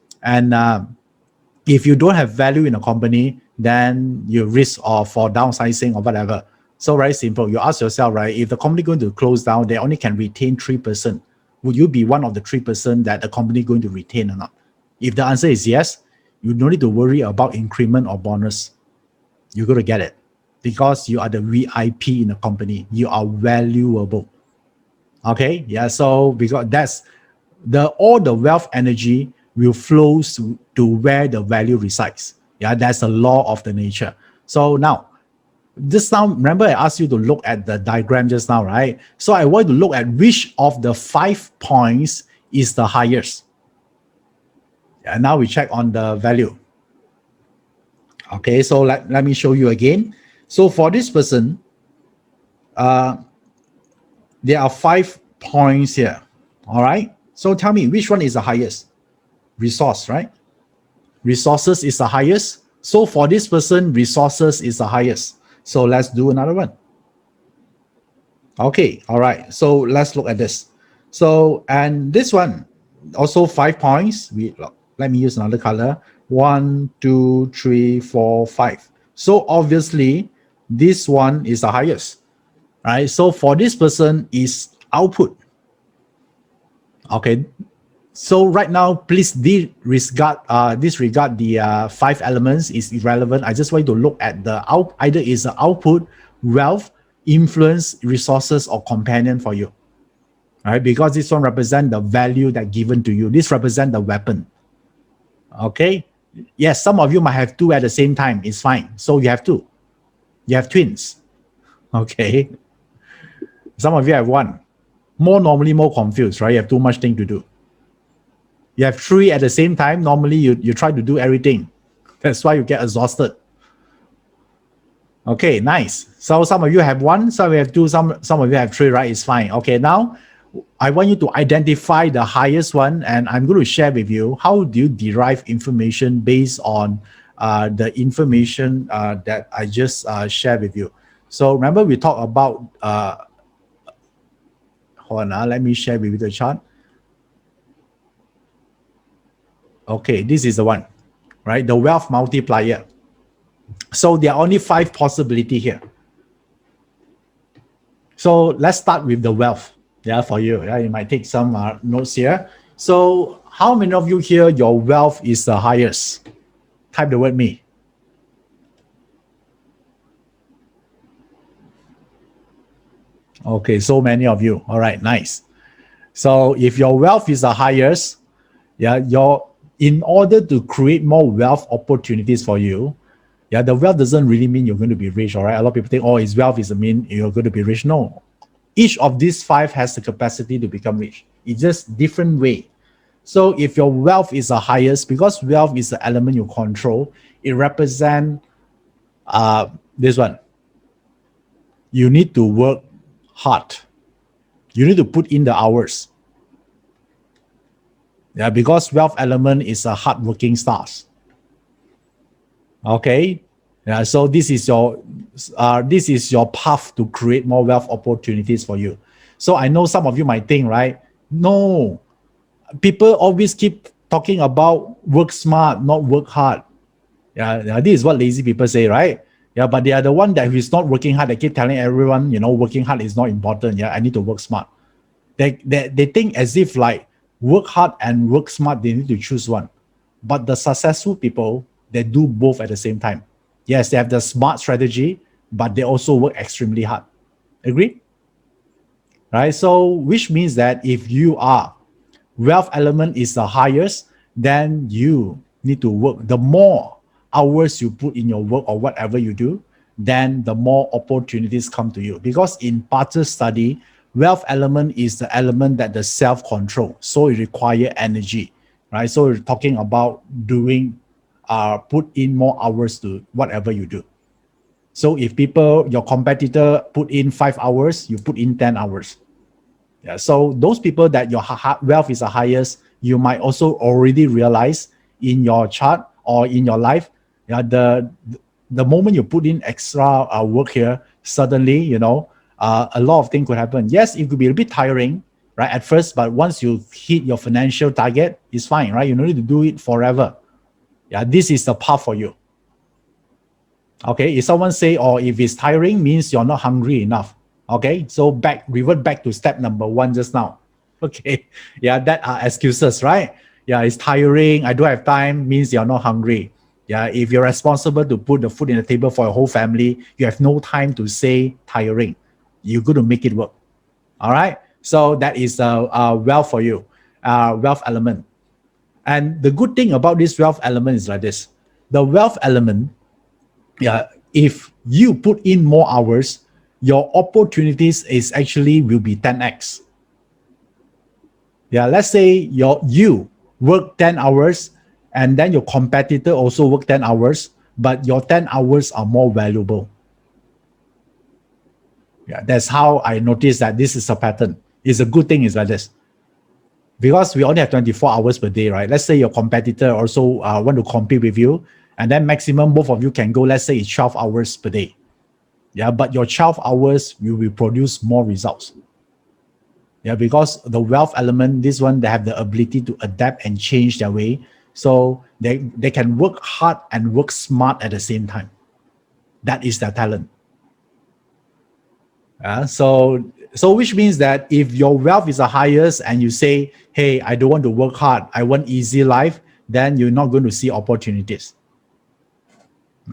if you don't have value in a company, then you risk for downsizing or whatever. So very simple. You ask yourself, right, if the company going to close down, they only can retain 3%. Would you be one of the 3% that the company going to retain or not? If the answer is yes, you don't need to worry about increment or bonus. You're going to get it because you are the VIP in the company. You are valuable. Okay. Yeah. So because that's all the wealth energy will flow to where the value resides. Yeah, that's the law of the nature. So now, just now, remember I asked you to look at the diagram just now, right? So I want to look at which of the 5 points is the highest. And now we check on the value. Okay, so let me show you again. So for this person, there are 5 points here. All right. So tell me which one is the highest? Resource, right? Resources is the highest. So for this person, resources is the highest. So let's do another one. Okay, all right. So let's look at this. So, and this one, also 5 points. Let me use another color. 1, 2, 3, 4, 5. So obviously, this one is the highest, right? So for this person is output. Okay. So right now, please disregard the 5 elements is irrelevant. I just want you to look at either is the output, wealth, influence, resources, or companion for you. All right, because this one represents the value that given to you. This represents the weapon. Okay. Yes, some of you might have 2 at the same time. It's fine. So you have 2. You have twins. Okay. Some of you have 1. Normally more confused, right? You have too much thing to do. You have three at the same time. Normally, you try to do everything. That's why you get exhausted. Okay, nice. So some of you have one, some of you have two, some of you have three, right? It's fine. Okay, now I want you to identify the highest one, and I'm going to share with you how do you derive information based on the information that I just shared with you. So remember we talked about, hold on, let me share with you the chart. Okay, this is the one, right? The wealth multiplier. So there are only 5 possibilities here. So let's start with the wealth. Yeah, for you. Yeah, you might take some notes here. So how many of you here, your wealth is the highest? Type the word me. Okay, so many of you. All right, nice. So if your wealth is the highest, yeah, in order to create more wealth opportunities for you, yeah, the wealth doesn't really mean you're going to be rich, all right? A lot of people think, oh, his wealth is mean you're going to be rich. No, each of these 5 has the capacity to become rich. It's just different way. So if your wealth is the highest, because wealth is the element you control, it represents this one. You need to work hard. You need to put in the hours. Yeah, because wealth element is a hardworking stars. Okay. Yeah, so this is your path to create more wealth opportunities for you. So I know some of you might think, right? No, people always keep talking about work smart, not work hard. Yeah, this is what lazy people say, right? Yeah, but they are the one that is not working hard. They keep telling everyone, working hard is not important. Yeah, I need to work smart. They think as if like work hard and work smart, they need to choose one. But the successful people, they do both at the same time. Yes, they have the smart strategy, but they also work extremely hard. Agree? Right? So, which means that if you are wealth element is the highest, then you need to work. The more hours you put in your work or whatever you do, then the more opportunities come to you. Because in Parter's study, wealth element is the element that the self-control. So it requires energy, right? So we're talking about doing, put in more hours to whatever you do. So if your competitor put in 5 hours, you put in 10 hours. Yeah, so those people that your wealth is the highest, you might also already realize in your chart or in your life, yeah, the moment you put in extra work here, suddenly, a lot of things could happen. Yes, it could be a bit tiring, right, at first, but once you hit your financial target, it's fine, right? You don't need to do it forever. Yeah, this is the path for you. Okay, if someone say, or if it's tiring, means you're not hungry enough. Okay, so revert back to step number 1 just now. Okay, yeah, that are excuses, right? Yeah, it's tiring, I don't have time, means you're not hungry. Yeah, if you're responsible to put the food in the table for your whole family, you have no time to say tiring. You're going to make it work. All right, so that is wealth for you, wealth element. And the good thing about this wealth element is like this. The wealth element, yeah, if you put in more hours, your opportunities will be 10x. Yeah, let's say you work 10 hours and then your competitor also work 10 hours, but your 10 hours are more valuable. Yeah, that's how I noticed that this is a pattern. It's a good thing is like this. Because we only have 24 hours per day, right? Let's say your competitor also want to compete with you, and then maximum both of you can go, let's say it's 12 hours per day. Yeah, but your 12 hours, you will produce more results. Yeah, because the wealth element, this one, they have the ability to adapt and change their way. So they can work hard and work smart at the same time. That is their talent. So which means that if your wealth is the highest and you say, hey, I don't want to work hard, I want easy life, then you're not going to see opportunities.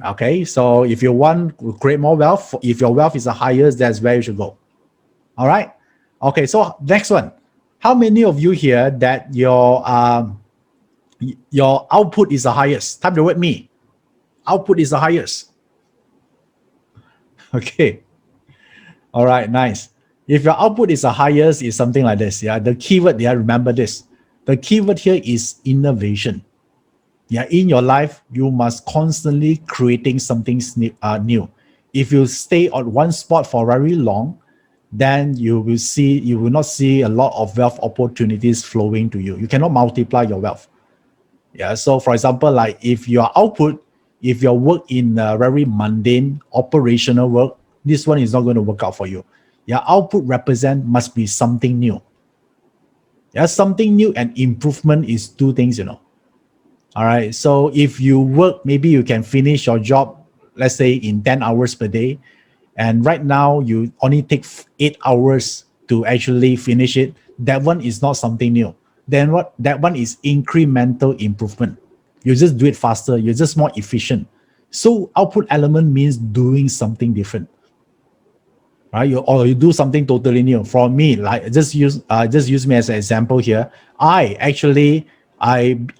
Okay, so if you want to create more wealth, if your wealth is the highest, that's where you should go. All right. Okay, so next one. How many of you here that your output is the highest? Type the word me. Output is the highest. Okay. All right, nice. If your output is the highest, it's something like this. Yeah, the keyword, yeah, remember this. The keyword here is innovation. Yeah, in your life, you must constantly creating something new. If you stay on one spot for very long, then you will not see a lot of wealth opportunities flowing to you. You cannot multiply your wealth. Yeah. So for example, like if your output, if your work in very mundane operational work, this one is not going to work out for you. Your output must be something new. Yeah, something new and improvement is two things, All right. So if you work, maybe you can finish your job, let's say in 10 hours per day. And right now you only take 8 hours to actually finish it. That one is not something new. Then what? That one is incremental improvement. You just do it faster. You're just more efficient. So output element means doing something different, right? You do something totally new. For me, like just use me as an example here. I'm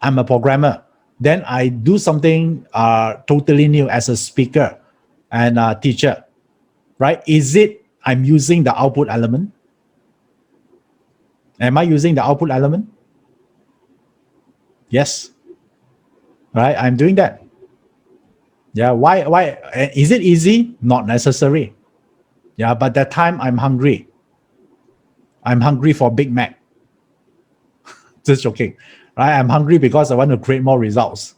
a programmer. Then I do something totally new as a speaker and a teacher, right? Is it I'm using the output element? Am I using the output element? Yes, right? I'm doing that. Yeah. Why? Is it easy? Not necessary. Yeah, but that time I'm hungry. I'm hungry for Big Mac. Just joking, right? I'm hungry because I want to create more results.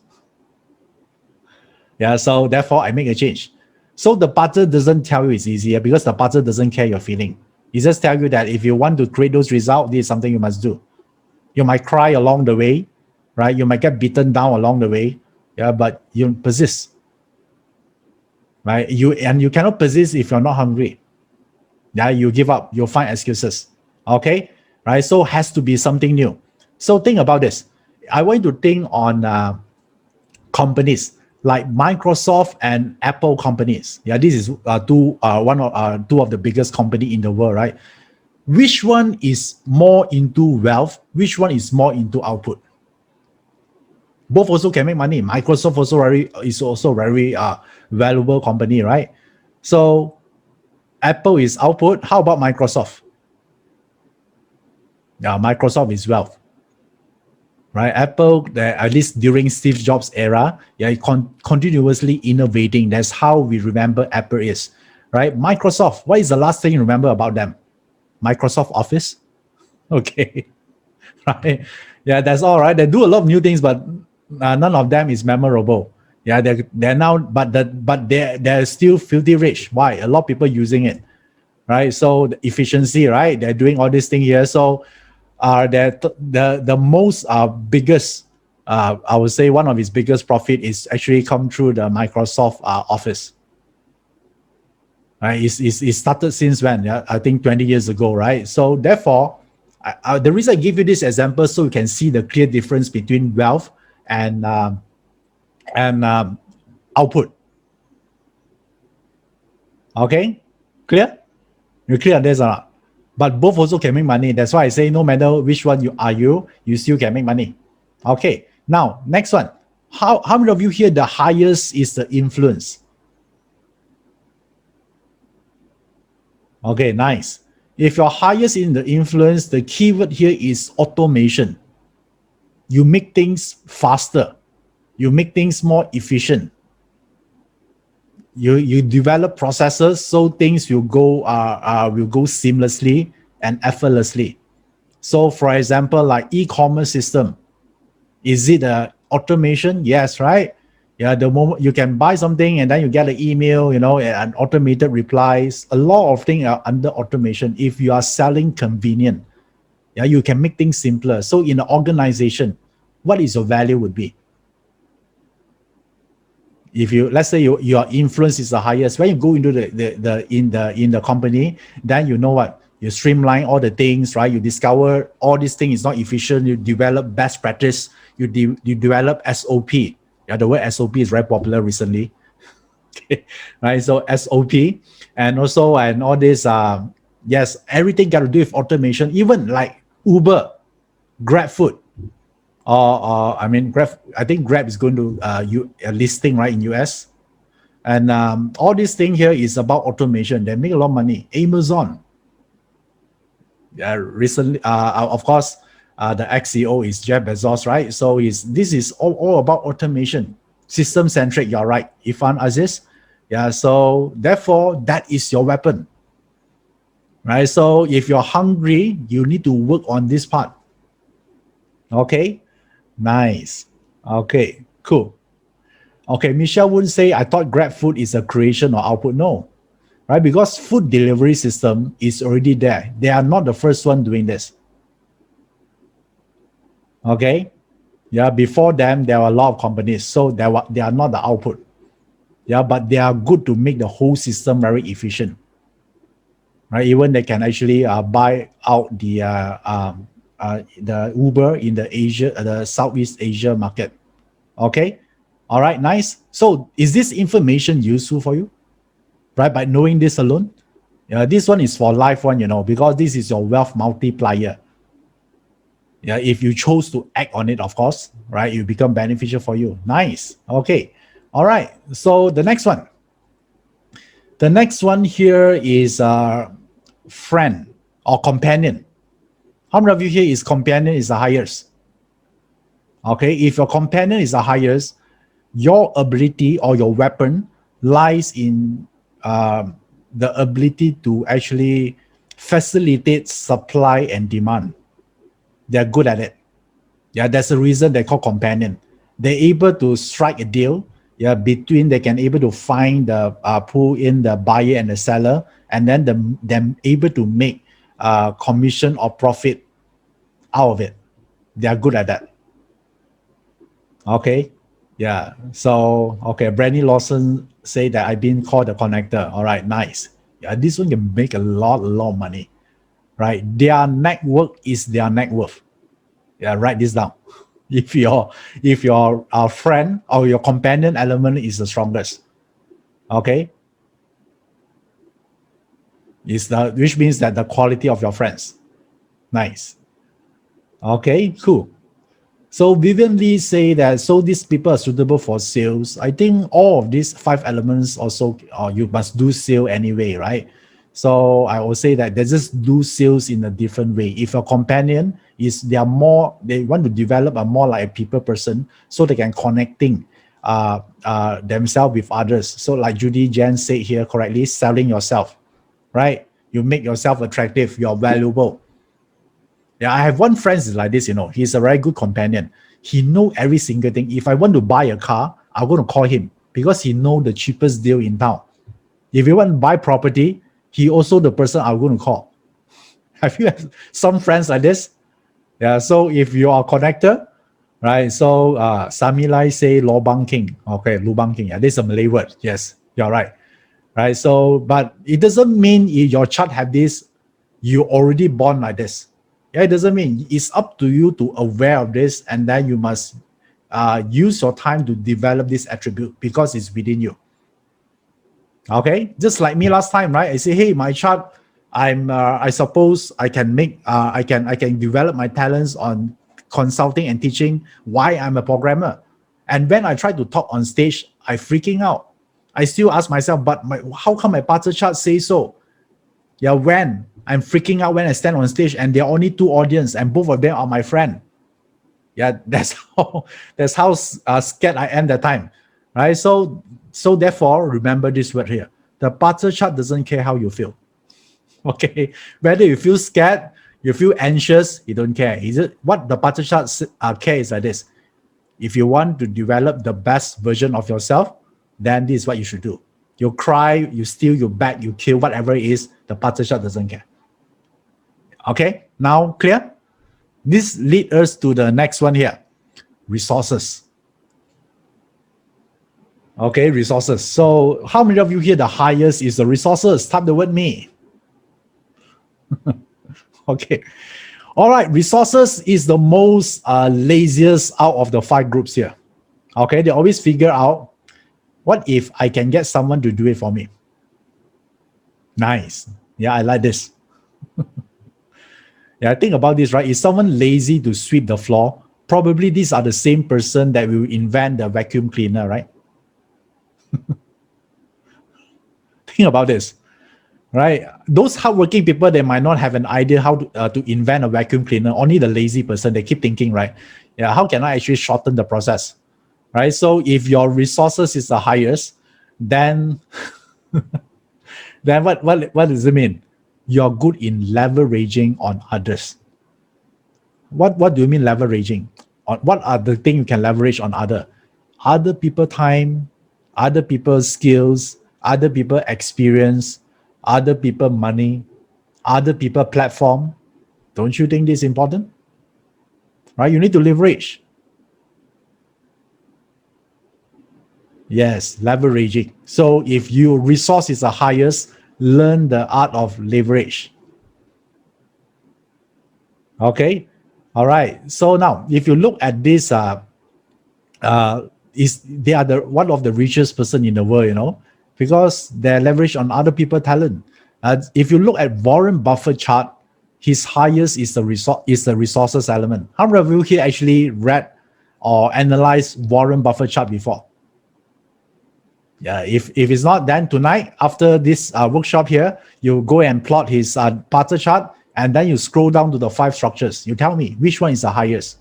Yeah, so therefore I make a change. So the buzzer doesn't tell you it's easier because the buzzer doesn't care your feeling. It just tell you that if you want to create those results, this is something you must do. You might cry along the way, right? You might get beaten down along the way, yeah, but you persist, right? You cannot persist if you're not hungry. Yeah, you give up, you'll find excuses. Okay, right? So has to be something new. So think about this. I want you to think on companies like Microsoft and Apple companies. Yeah, this is two of the biggest company in the world, right? Which one is more into wealth? Which one is more into output? Both also can make money. Microsoft is also very valuable company, right? So Apple is output. How about Microsoft? Yeah, Microsoft is wealth, right? Apple, at least during Steve Jobs' era, yeah, continuously innovating. That's how we remember Apple is, right? Microsoft, what is the last thing you remember about them? Microsoft Office? Okay, right? Yeah, that's all right. They do a lot of new things, but none of them is memorable. Yeah, they're now, but they're still filthy rich. Why? A lot of people using it, right? So the efficiency, right? They're doing all this thing here. So the most biggest, I would say one of his biggest profit is actually come through the Microsoft Office. Right? It started since when? Yeah, I think 20 years ago, right? So therefore, the reason I give you this example so you can see the clear difference between wealth and output. Okay, clear? You clear on this or not? But both also can make money. That's why I say no matter which one you still can make money. Okay, now next one. How many of you here the highest is the influence? Okay, nice. If you're highest in the influence, the keyword here is automation. You make things faster. You make things more efficient. You develop processes so things will go seamlessly and effortlessly. So for example, like e-commerce system, is it a automation? Yes, right? Yeah, the moment you can buy something and then you get an email, and automated replies. A lot of things are under automation. If you are selling convenient, yeah, you can make things simpler. So in an organization, what is your value would be? If you, let's say your influence is the highest, when you go into the company, then you know what, you streamline all the things, right? You discover all these things is not efficient. You develop best practice. You develop SOP. Yeah, the word SOP is very popular recently. Okay, right? So SOP and all this. Yes, everything got to do with automation. Even like Uber, Grab Food, or I mean Grab. I think Grab is going to a listing right in US, and all this thing here is about automation. They make a lot of money. Amazon, recently, of course, the ex-CEO is Jeff Bezos, right? So this is all about automation, system-centric. You're right, Ifan Aziz. Yeah, so therefore, that is your weapon, right? So if you're hungry, you need to work on this part. Okay, nice. Okay, cool. Okay, Michelle wouldn't say, I thought Grab Food is a creation or output. No, right? Because food delivery system is already there. They are not the first one doing this. Okay, yeah, before them, there were a lot of companies, so they are not the output. Yeah, but they are good to make the whole system very efficient. Right? Even they can actually buy out the Uber in the Southeast Asia market. Okay, all right, nice. So is this information useful for you? Right, by knowing this alone? Yeah, this one is for life one, because this is your wealth multiplier. Yeah, if you chose to act on it, of course, right, it will become beneficial for you. Nice. Okay. All right. So the next one. The next one here is friend or companion. How many of you here is companion is the highest? Okay, if your companion is the highest, your ability or your weapon lies in the ability to actually facilitate supply and demand. They're good at it. Yeah, that's the reason they call companion. They're able to strike a deal. Yeah, between they can able to find the pull in the buyer and the seller, and then them able to make commission or profit out of it. They are good at that. Okay, yeah. So okay, Brandy Lawson say that I've been called a connector. All right, nice. Yeah, this one can make a lot of money, right? Their network is their net worth. Yeah, write this down. If your friend or your companion element is the strongest, okay, which means that the quality of your friends. Nice. Okay, cool. So Vivian Lee say that so these people are suitable for sales. I think all of these 5 elements also you must do sale anyway, right? So I will say that they just do sales in a different way. If your companion they want to develop a more like a people person, so they can connecting themselves with others. So like Judy Jen said here correctly, selling yourself, right? You make yourself attractive, you're valuable. Yeah, I have one friend is like this, he's a very good companion. He know every single thing. If I want to buy a car, I'm going to call him because he know the cheapest deal in town. If you want to buy property, he also the person I'm going to call. Have you had some friends like this? Yeah, so if you are a connector, right? So Samilai say Lobang King. Okay, Lubang King. Yeah, this is a Malay word. Yes, you're right. Right. So, but it doesn't mean if your chart have this, you already born like this. Yeah, it doesn't mean it's up to you to aware of this, and then you must use your time to develop this attribute because it's within you. Okay, just like me last time, right? I say, hey, my chart, I suppose I can make, I can develop my talents on consulting and teaching. Why I'm a programmer, and when I try to talk on stage, I freaking out. I still ask myself, but how come my party chart say so? Yeah, when I'm freaking out when I stand on stage and there are only 2 audience and both of them are my friend. Yeah, that's how scared I am that time, right? So therefore, remember this word here. The party chart doesn't care how you feel. Okay, whether you feel scared, you feel anxious, you don't care. Is it what the party chart care is like this? If you want to develop the best version of yourself, then this is what you should do. You cry, you steal, you beg, you kill, whatever it is, the party chart doesn't care. Okay, now clear? This leads us to the next one here, resources. Okay, resources. So how many of you here, the highest is the resources? Type the word me. Okay. All right, resources is the most laziest out of the 5 groups here. Okay, they always figure out, what if I can get someone to do it for me? Nice. Yeah, I like this. Yeah, think about this, right? Is someone lazy to sweep the floor? Probably these are the same person that will invent the vacuum cleaner, right? Think about this, right? Those hardworking people, they might not have an idea how to invent a vacuum cleaner. Only the lazy person, they keep thinking, right? Yeah, how can I actually shorten the process, right? So if your resources is the highest, then then what does it mean? You're good in leveraging on others. What do you mean leveraging? On what are the things you can leverage on other people time, other people's skills, other people experience, other people money, other people platform? Don't you think this is important? Right? You need to leverage. Yes, leveraging. So if your resource is the highest, learn the art of leverage. Okay. All right. So now, if you look at this, uh, is they are the one of the richest person in the world, because they're leveraged on other people talent. If you look at Warren Buffett chart, his highest is the resources element. How many of you here actually read or analyzed Warren Buffett chart before? Yeah, if it's not, then tonight after this workshop here, you go and plot his Barter chart, and then you scroll down to the 5 structures. You tell me which one is the highest.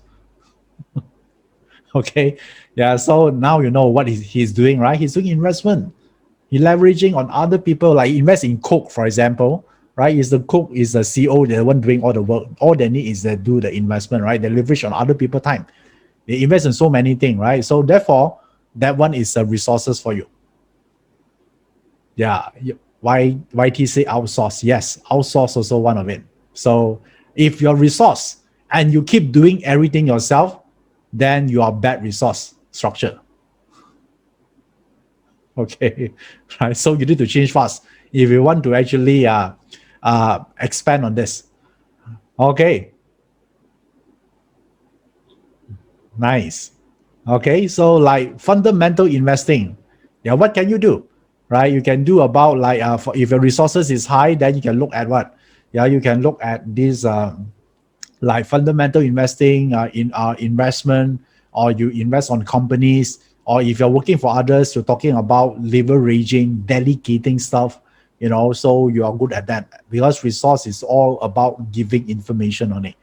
Okay, yeah. So now you know what he's doing, right? He's doing investment. He's leveraging on other people, like invest in Coke, for example, right? Is the Coke is the CEO, the one doing all the work. All they need is to do the investment, right? They leverage on other people's time. They invest in so many things, right? So therefore, that one is resources for you. Yeah. YT say outsource. Yes, outsource also one of it. So if your resource and you keep doing everything yourself, then you are bad resource structure. Okay, right. So you need to change fast if you want to actually expand on this. Okay, nice. Okay, so like fundamental investing, yeah, what can you do, right? You can do about like if your resources is high, then you can look at what, yeah, you can look at this like fundamental investing in investment, or you invest on companies, or if you're working for others, you're talking about leveraging, delegating stuff, so you are good at that, because resource is all about giving information on it,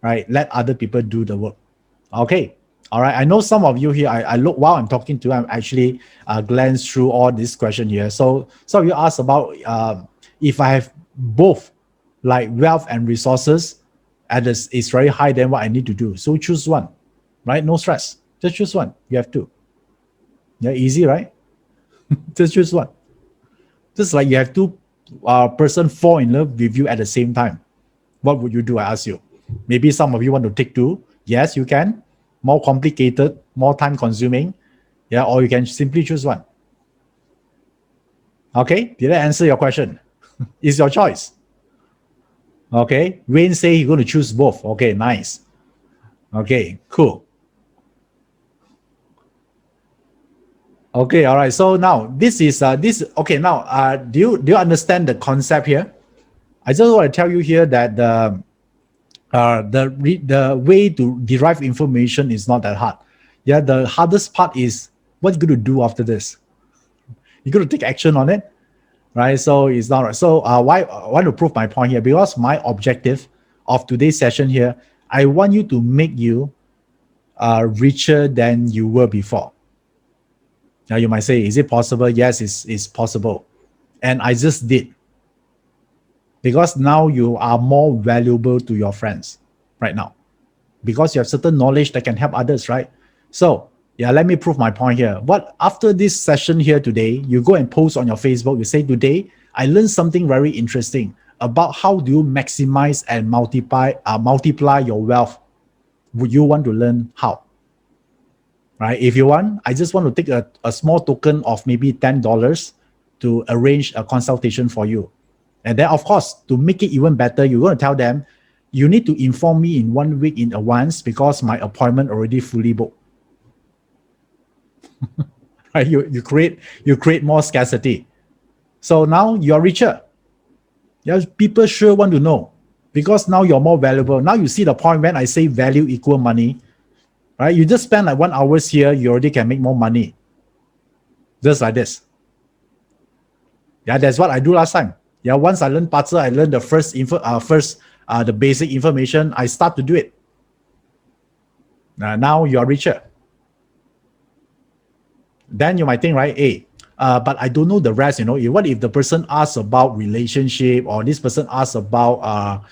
right? Let other people do the work. Okay. All right. I know some of you here, I look while I'm talking to you, I'm actually glance through all this question here. So some of you asked about if I have both like wealth and resources and it's very high, then what I need to do. So choose one, right? No stress. Just choose one. You have to. Yeah, easy, right? Just choose one. Just like you have two person fall in love with you at the same time. What would you do? I ask you. Maybe some of you want to take two. Yes, you can. More complicated, more time consuming. Yeah, or you can simply choose one. Okay, did I answer your question? It's your choice. Okay, Wayne say he's going to choose both. Okay, nice. Okay, cool. Okay, all right. So now this is this. Okay, now do you understand the concept here? I just want to tell you here that the way to derive information is not that hard. Yeah, the hardest part is what you're going to do after this. You're going to take action on it, right? So it's not right. So why I want to prove my point here, because my objective of today's session here, I want you to make you richer than you were before. Now you might say, is it possible? Yes, it's possible. And I just did. Because now you are more valuable to your friends right now. Because you have certain knowledge that can help others, right? So yeah, let me prove my point here. What after this session here today, you go and post on your Facebook, you say, today, I learned something very interesting about how do you maximize and multiply your wealth. Would you want to learn how? Right? If you want, I just want to take a small token of maybe $10 to arrange a consultation for you. And then, of course, to make it even better, you're going to tell them, you need to inform me in 1 week in advance because my appointment already fully booked. Right? You create more scarcity. So now you're richer. Yeah, people sure want to know because now you're more valuable. Now you see the point when I say value equal money, right? You just spend like 1 hour here, you already can make more money. Just like this. Yeah, that's what I do last time. Yeah, once I learn BaZi, I learned the the basic information. I start to do it. Now you are richer. Then you might think, right? Hey, but I don't know the rest. What if the person asks about relationship, or this person asks about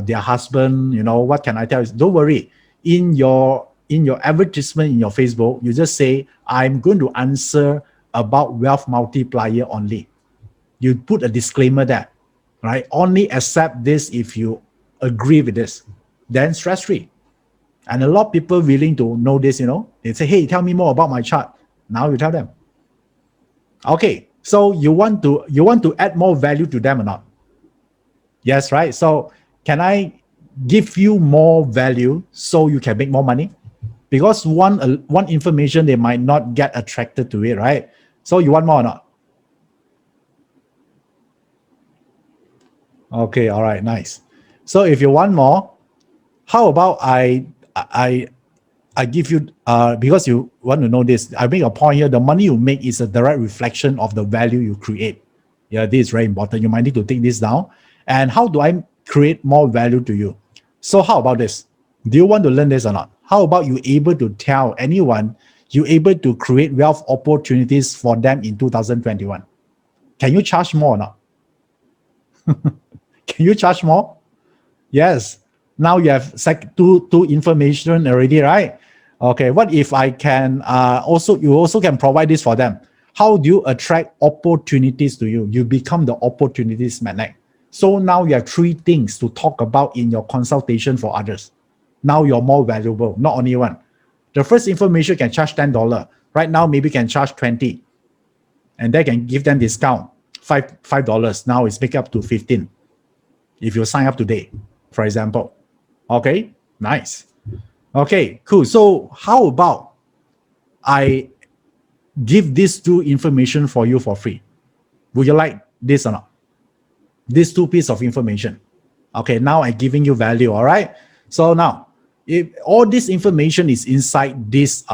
their husband? What can I tell you? Don't worry. In your advertisement in your Facebook, you just say, I'm going to answer about wealth multiplier only. You put a disclaimer there, right? Only accept this if you agree with this. Then stress-free. And a lot of people willing to know this, they say, hey, tell me more about my chart. Now you tell them. Okay, so you want to add more value to them or not? Yes, right? So can I give you more value so you can make more money? Because one information, they might not get attracted to it, right? So you want more or not? Okay, all right, nice. So if you want more, how about I give you, because you want to know this, I make a point here. The money you make is a direct reflection of the value you create. Yeah, this is very important. You might need to take this down. And how do I create more value to you? So how about this? Do you want to learn this or not? How about you able to tell anyone you able to create wealth opportunities for them in 2021? Can you charge more or not? Can you charge more? Yes. Now you have two information already, right? Okay. What if I can you also can provide this for them? How do you attract opportunities to you? You become the opportunities magnet. So now you have three things to talk about in your consultation for others. Now you're more valuable, not only one. The first information can charge $10. Right now, maybe can charge 20. And they can give them discount, $5. Now it's make up to 15 if you sign up today, for example. Okay, nice. Okay, cool. So how about I give these two information for you for free? Would you like this or not? These two pieces of information. Okay, now I'm giving you value, all right? So now, if all this information is inside this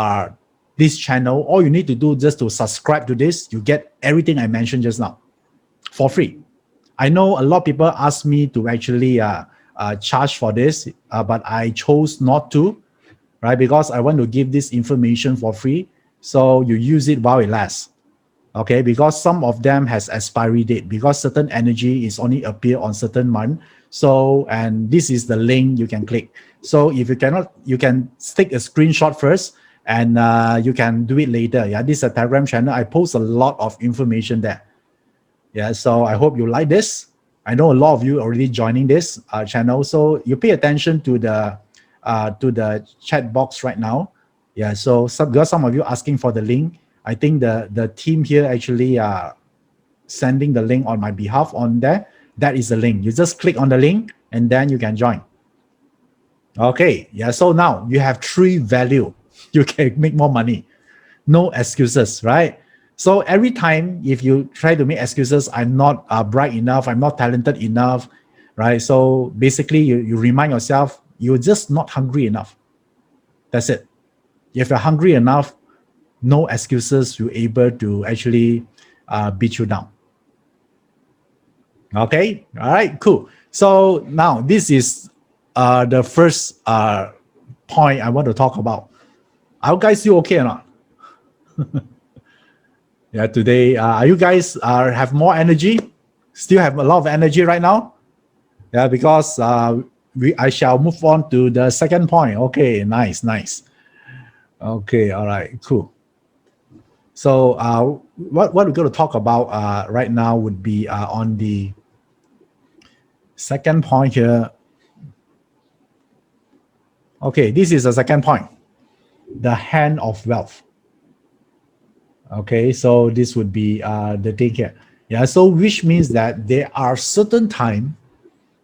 channel, all you need to do just to subscribe to this, you get everything I mentioned just now for free. I know a lot of people ask me to actually charge for this, but I chose not to, right? Because I want to give this information for free, so you use it while it lasts. Okay, because some of them has expiry date, because certain energy is only appear on certain month. So, and this is the link you can click. So if you cannot, you can take a screenshot first, and you can do it later. Yeah, this is a Telegram channel. I post a lot of information there. Yeah, so I hope you like this. I know a lot of you already joining this channel, so you pay attention to the chat box right now. Yeah, so because some of you asking for the link, I think the team here actually sending the link on my behalf on there. That is the link. You just click on the link and then you can join. Okay, yeah, so now you have three value. You can make more money. No excuses, right? So every time if you try to make excuses, I'm not bright enough, I'm not talented enough, right? So basically you remind yourself, you're just not hungry enough. That's it. If you're hungry enough, no excuses, you're able to actually beat you down. Okay, all right, cool. So now this is the first point I want to talk about. Are you guys still okay or not? Yeah, today, are you guys have more energy? Still have a lot of energy right now? Yeah, because I shall move on to the second point. Okay, nice. Okay, all right, cool. So what we're going to talk about right now would be on the second point here. Okay, this is the second point, the hand of wealth. Okay, so this would be the thing here. Yeah, so which means that there are certain time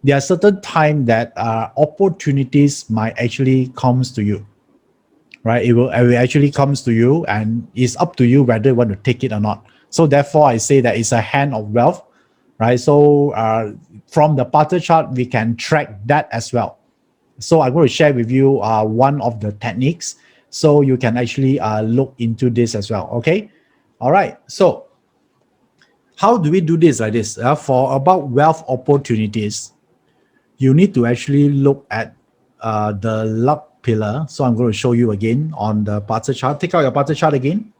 that opportunities might actually comes to you, right? It will actually comes to you, and it's up to you whether you want to take it or not. So therefore, I say that it's a hand of wealth, right? So from the BaZi chart, we can track that as well. So I'm going to share with you one of the techniques, so you can actually look into this as well. Okay, all right. So How do we do this like this? For about wealth opportunities, you need to actually look at the luck pillar. So I'm going to show you again on the BaZi chart. Take out your BaZi chart again.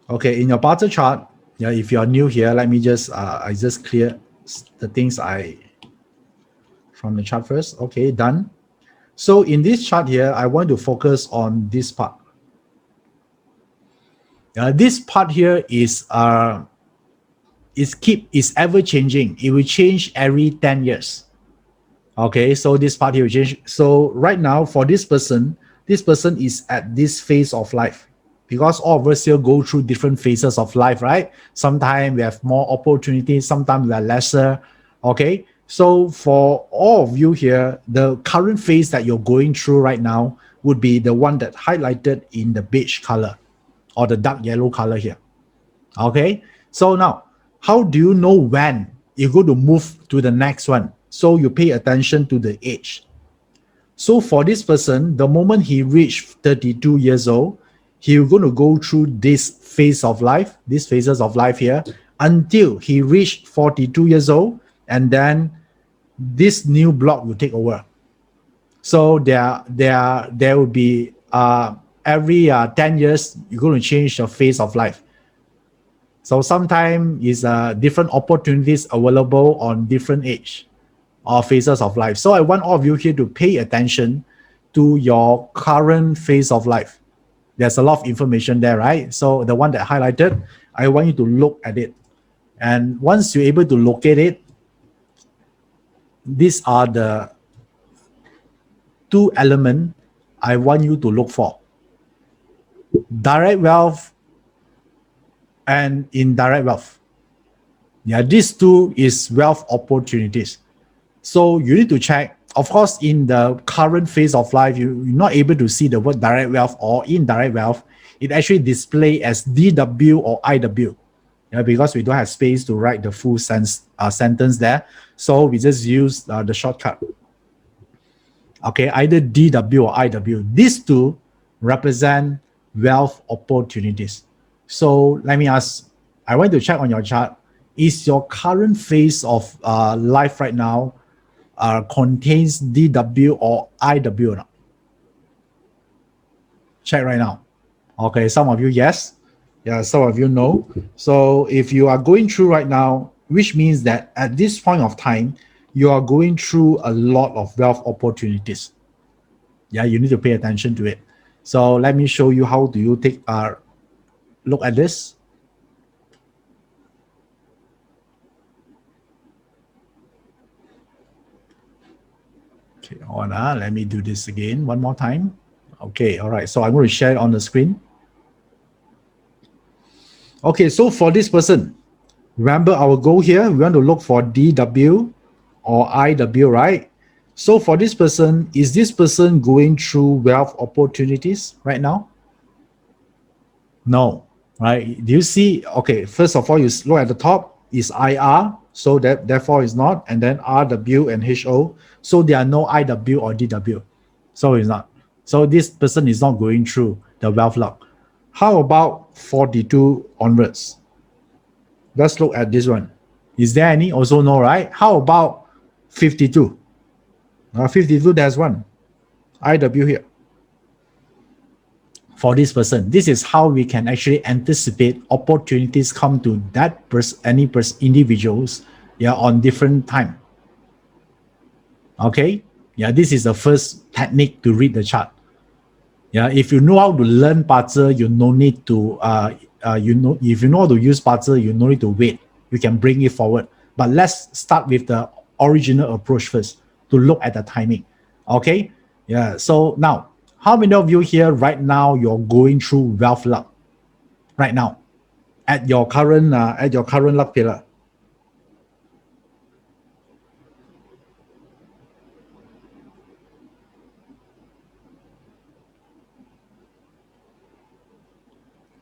Okay, in your BaZi chart, yeah, if you are new here, let me just I just clear the things from the chart first. Okay, done. So in this chart here, I want to focus on this part. This part here is ever changing. It will change every 10 years. Okay, so this part here will change. So right now for this person is at this phase of life, because all of us here go through different phases of life, right? Sometimes we have more opportunities, sometimes we are lesser. Okay, so for all of you here, the current phase that you're going through right now would be the one that highlighted in the beige color or the dark yellow color here. Okay, so now how do you know when you're going to move to the next one? So you pay attention to the age. So for this person, the moment he reached 32 years old, he's going to go through this phase of life, these phases of life here, until he reached 42 years old, and then this new block will take over. So there will be every 10 years, you're going to change the phase of life. So sometimes is different opportunities available on different age or phases of life. So I want all of you here to pay attention to your current phase of life. There's a lot of information there, right? So the one that highlighted, I want you to look at it. And once you're able to locate it, these are the two elements I want you to look for. Direct wealth and indirect wealth. Yeah, these two is wealth opportunities. So you need to check. Of course, in the current phase of life, you're not able to see the word direct wealth or indirect wealth. It actually displays as DW or IW. Yeah, because we don't have space to write the full sentence there. So we just use the shortcut. Okay, either DW or IW. These two represent wealth opportunities. So let me ask, I want to check on your chart. Is your current phase of life right now contains DW or IW or not? Check right now. Okay, some of you yes. Yeah, some of you no. So if you are going through right now, which means that at this point of time, you are going through a lot of wealth opportunities. Yeah, you need to pay attention to it. So let me show you how do you take look at this. Okay, hold on. Let me do this again one more time. Okay, all right. So I'm going to share it on the screen. Okay, so for this person, remember our goal here, we want to look for DW or IW, right? So for this person, is this person going through wealth opportunities right now? No, right? Do you see? Okay, first of all, you look at the top is IR, so that therefore is not, and then RW and HO, so there are no IW or DW, so it's not. So this person is not going through the wealth lock. How about 42 onwards? Let's look at this one. Is there any? Also no, right? How about 52? 52, there's one. IW here. For this person, this is how we can actually anticipate opportunities come to that individuals, yeah, on different time. Okay, yeah, this is the first technique to read the chart. Yeah, if you know how to learn BaZi, you no need to if you know how to use BaZi, you no need to wait. You can bring it forward. But let's start with the original approach first to look at the timing. Okay, yeah. So now, how many of you here right now you're going through wealth luck right now at your current luck pillar?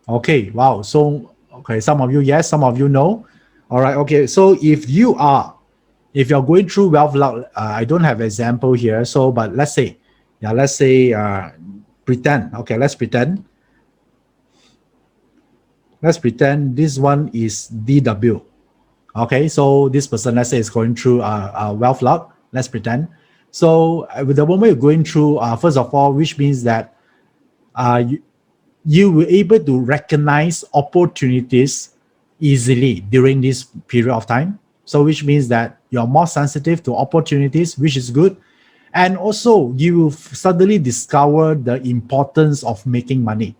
Okay, wow. So okay, some of you yes, some of you no. All right, okay. So if you're going through wealth luck, I don't have example here. So, but let's say, pretend. Okay, let's pretend. let's pretend this one is DW. Okay, so this person, let's say, is going through wealth luck. Let's pretend. So with the moment you're going through, first of all, which means that you will able to recognize opportunities easily during this period of time. So which means that you're more sensitive to opportunities, which is good. And also you will suddenly discover the importance of making money.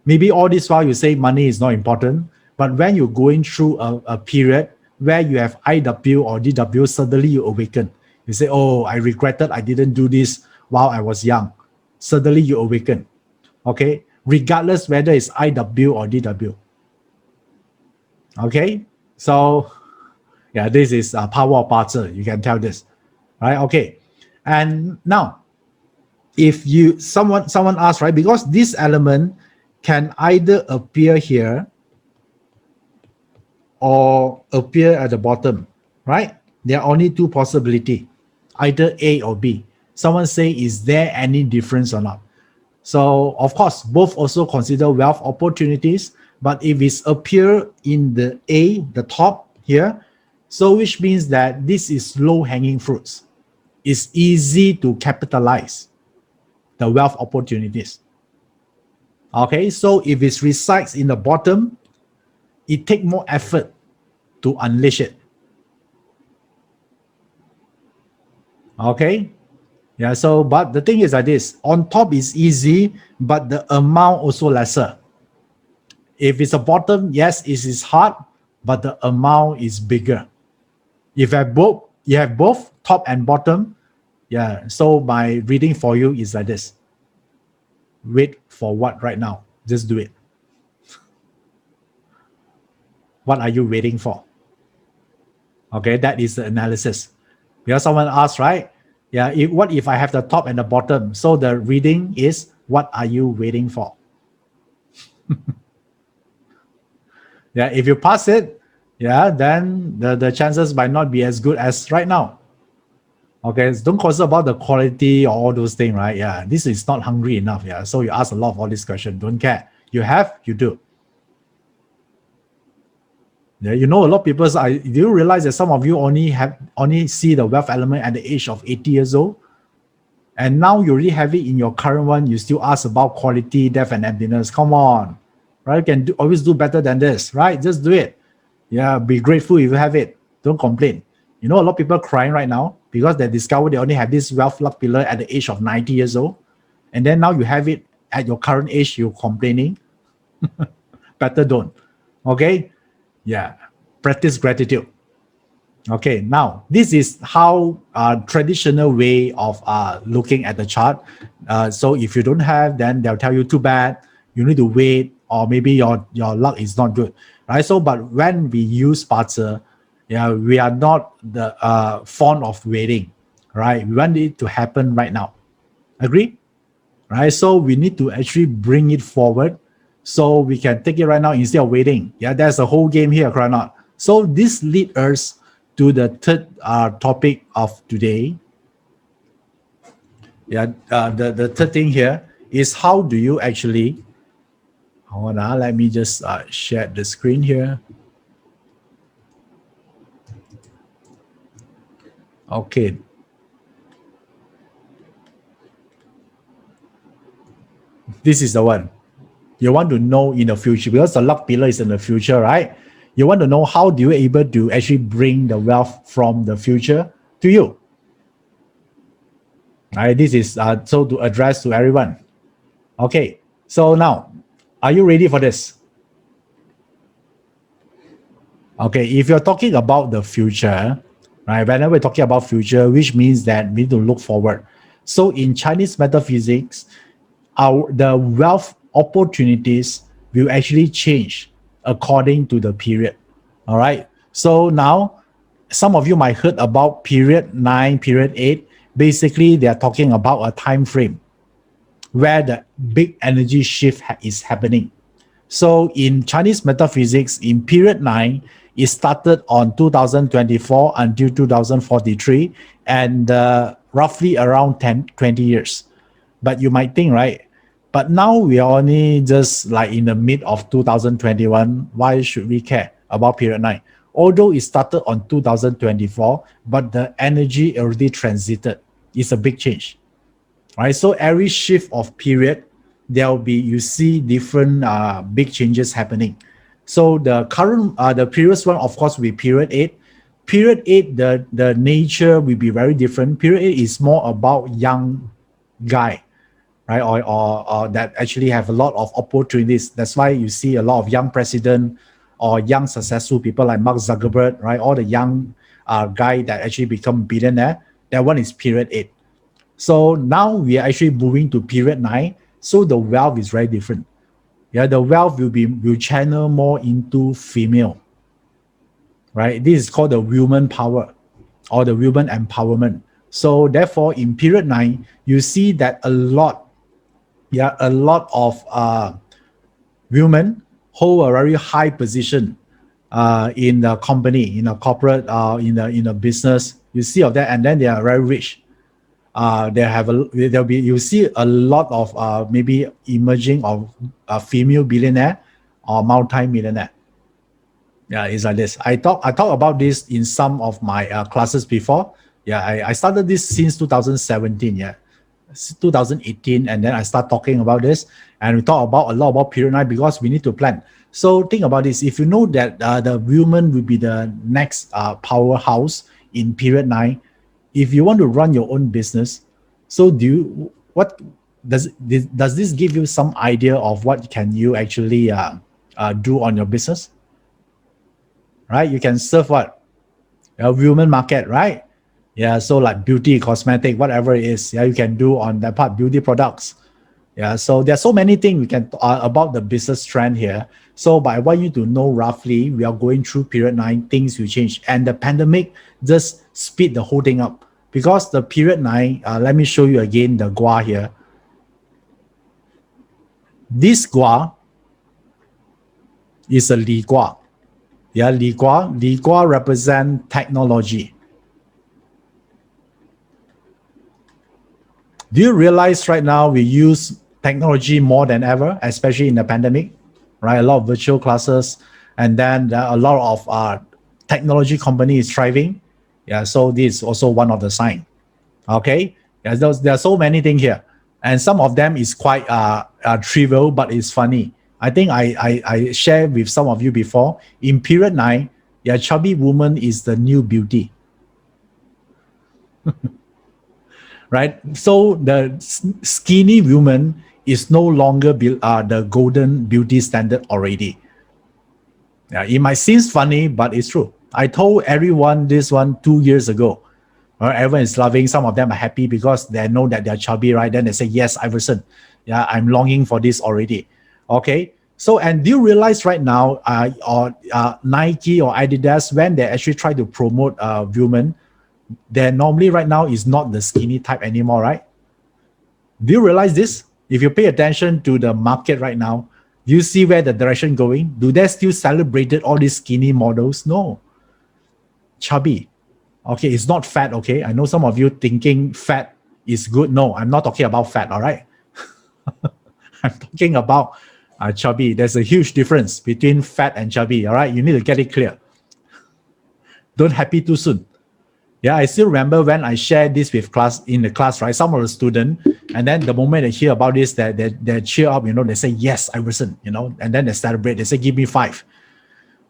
Maybe all this while you say money is not important, but when you're going through a period where you have IW or DW, suddenly you awaken. You say, oh, I regretted I didn't do this while I was young. Suddenly you awaken. Okay, regardless whether it's IW or DW. Okay, so yeah, this is a power of BaZi. You can tell this, right? Okay, and now if you someone asks, right, because this element can either appear here or appear at the bottom, right? There are only two possibilities, either A or B. Someone say, is there any difference or not? So of course, both also consider wealth opportunities, but if it's appear in the A, the top here, so which means that this is low-hanging fruits. It's easy to capitalize the wealth opportunities. Okay, so if it resides in the bottom, it takes more effort to unleash it. Okay, yeah, so but the thing is like this, on top is easy, but the amount also lesser. If it's a bottom, yes, it is hard, but the amount is bigger. If you have both top and bottom, yeah, so my reading for you is like this. Wait for what right now? Just do it. What are you waiting for? Okay, that is the analysis. Because someone asked, right? Yeah, what if I have the top and the bottom? So the reading is, what are you waiting for? Yeah, if you pass it, yeah, then the chances might not be as good as right now. Okay, so don't concern about the quality or all those things, right? Yeah, this is not hungry enough. Yeah, so you ask a lot of all these questions. Don't care. You have, you do. Yeah, you know, a lot of people. Do you realize that some of you only see the wealth element at the age of 80 years old, and now you already have it in your current one. You still ask about quality, depth, and emptiness. Come on, right? You can always do better than this, right? Just do it. Yeah, be grateful if you have it. Don't complain. You know, a lot of people crying right now because they discover they only have this wealth luck pillar at the age of 90 years old, and then now you have it at your current age. You're complaining. Better don't. Okay. Yeah, practice gratitude. Okay, now this is how traditional way of looking at the chart. So if you don't have, then they'll tell you too bad. You need to wait, or maybe your luck is not good, right? So, but when we use BaZi, yeah, we are not the fond of waiting, right? We want it to happen right now. Agree? Right? So we need to actually bring it forward, so we can take it right now instead of waiting. Yeah, there's a whole game here, correct or not? So this leads us to the third topic of today. Yeah, the third thing here is, how do you actually, hold on, let me just share the screen here. Okay. This is the one. You want to know in the future, because the luck pillar is in the future, right? You want to know how do you able to actually bring the wealth from the future to you. All right, this is so to address to everyone. Okay, so now, are you ready for this? Okay, if you're talking about the future, right? Whenever we're talking about future, which means that we need to look forward. So in Chinese metaphysics, the wealth opportunities will actually change according to the period. All right. So now, some of you might heard about period 9, period 8. Basically, they are talking about a time frame where the big energy shift is happening. So in Chinese metaphysics, in period 9, it started on 2024 until 2043, and roughly around 20 years. But you might think, right, But now we are only just like in the mid of 2021. Why should we care about period 9? Although it started on 2024, but the energy already transited. It's a big change, right? So every shift of period, there will be, you see different big changes happening. So the current, the previous one, of course, will be period 8. Period 8, the nature will be very different. Period 8 is more about young guy, right? Or that actually have a lot of opportunities. That's why you see a lot of young president or young successful people like Mark Zuckerberg, right? All the young guy that actually become billionaire. That one is period 8. So now we are actually moving to period 9. So the wealth is very different. Yeah, the wealth will channel more into female, right? This is called the women power or the women empowerment. So therefore, in period 9, you see that a lot of women hold a very high position in the company, in a corporate, in a business. You see of that, and then they are very rich. You see a lot of maybe emerging of female billionaire or multi-millionaire. Yeah, it's like this. I talk about this in some of my classes before. Yeah, I started this since 2017. Yeah, 2018, and then I start talking about this, and we talk about a lot about period 9 because we need to plan. So think about this. If you know that the women will be the next powerhouse in period 9, if you want to run your own business, so what does this give you some idea of what can you actually do on your business? Right? You can serve what? A women market, right? Yeah, so like beauty, cosmetic, whatever it is, yeah, you can do on that part, beauty products. Yeah, so there's so many things we can about the business trend here. So, but I want you to know roughly, we are going through period 9, things will change, and the pandemic just speed the whole thing up. Because the period 9, let me show you again the gua here. This gua is a Li gua. Yeah, Li gua represent technology. Do you realize right now we use technology more than ever, especially in the pandemic, right? A lot of virtual classes, and then a lot of technology companies thriving. Yeah, so this is also one of the sign. Okay, yeah, there are so many things here, and some of them is quite trivial, but it's funny. I think I shared with some of you before. In period 9, yeah, chubby woman is the new beauty. Right? So the skinny woman is no longer the golden beauty standard already. Yeah, it might seem funny, but it's true. I told everyone this one 2 years ago. Everyone is loving. Some of them are happy because they know that they're chubby, right? Then they say, yes, Iverson. Yeah, I'm longing for this already. Okay. So, and do you realize right now, Nike or Adidas, when they actually try to promote women, they normally right now is not the skinny type anymore, right? Do you realize this? If you pay attention to the market right now, do you see where the direction going? Do they still celebrate all these skinny models? No. Chubby. Okay, it's not fat, okay? I know some of you thinking fat is good. No, I'm not talking about fat, all right? I'm talking about chubby. There's a huge difference between fat and chubby, all right? You need to get it clear. Don't happy too soon. Yeah, I still remember when I shared this with in the class, right? Some of the students, and then the moment they hear about this, they cheer up, they say, yes, Iverson, and then they celebrate. They say, give me 5.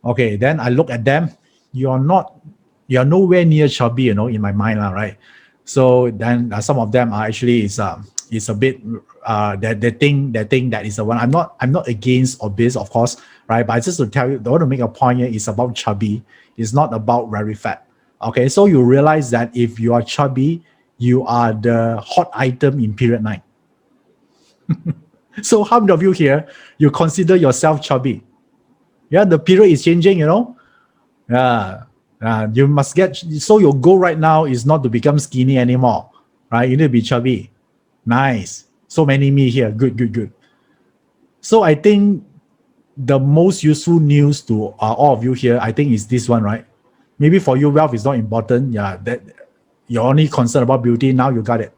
Okay, then I look at them. You're nowhere near chubby, in my mind, right? So then some of them are actually is a bit they think that is the one. I'm not against obese, of course, right? But just to tell you, I want to make a point here. It's about chubby. It's not about very fat. Okay, so you realize that if you are chubby, you are the hot item in period 9. So how many of you here, you consider yourself chubby? Yeah, the period is changing, Yeah, you must so your goal right now is not to become skinny anymore, right? You need to be chubby. Nice. So many me here. Good. So I think the most useful news to all of you here, I think is this one, right? Maybe for you, wealth is not important. Yeah, that you're only concerned about beauty. Now you got it.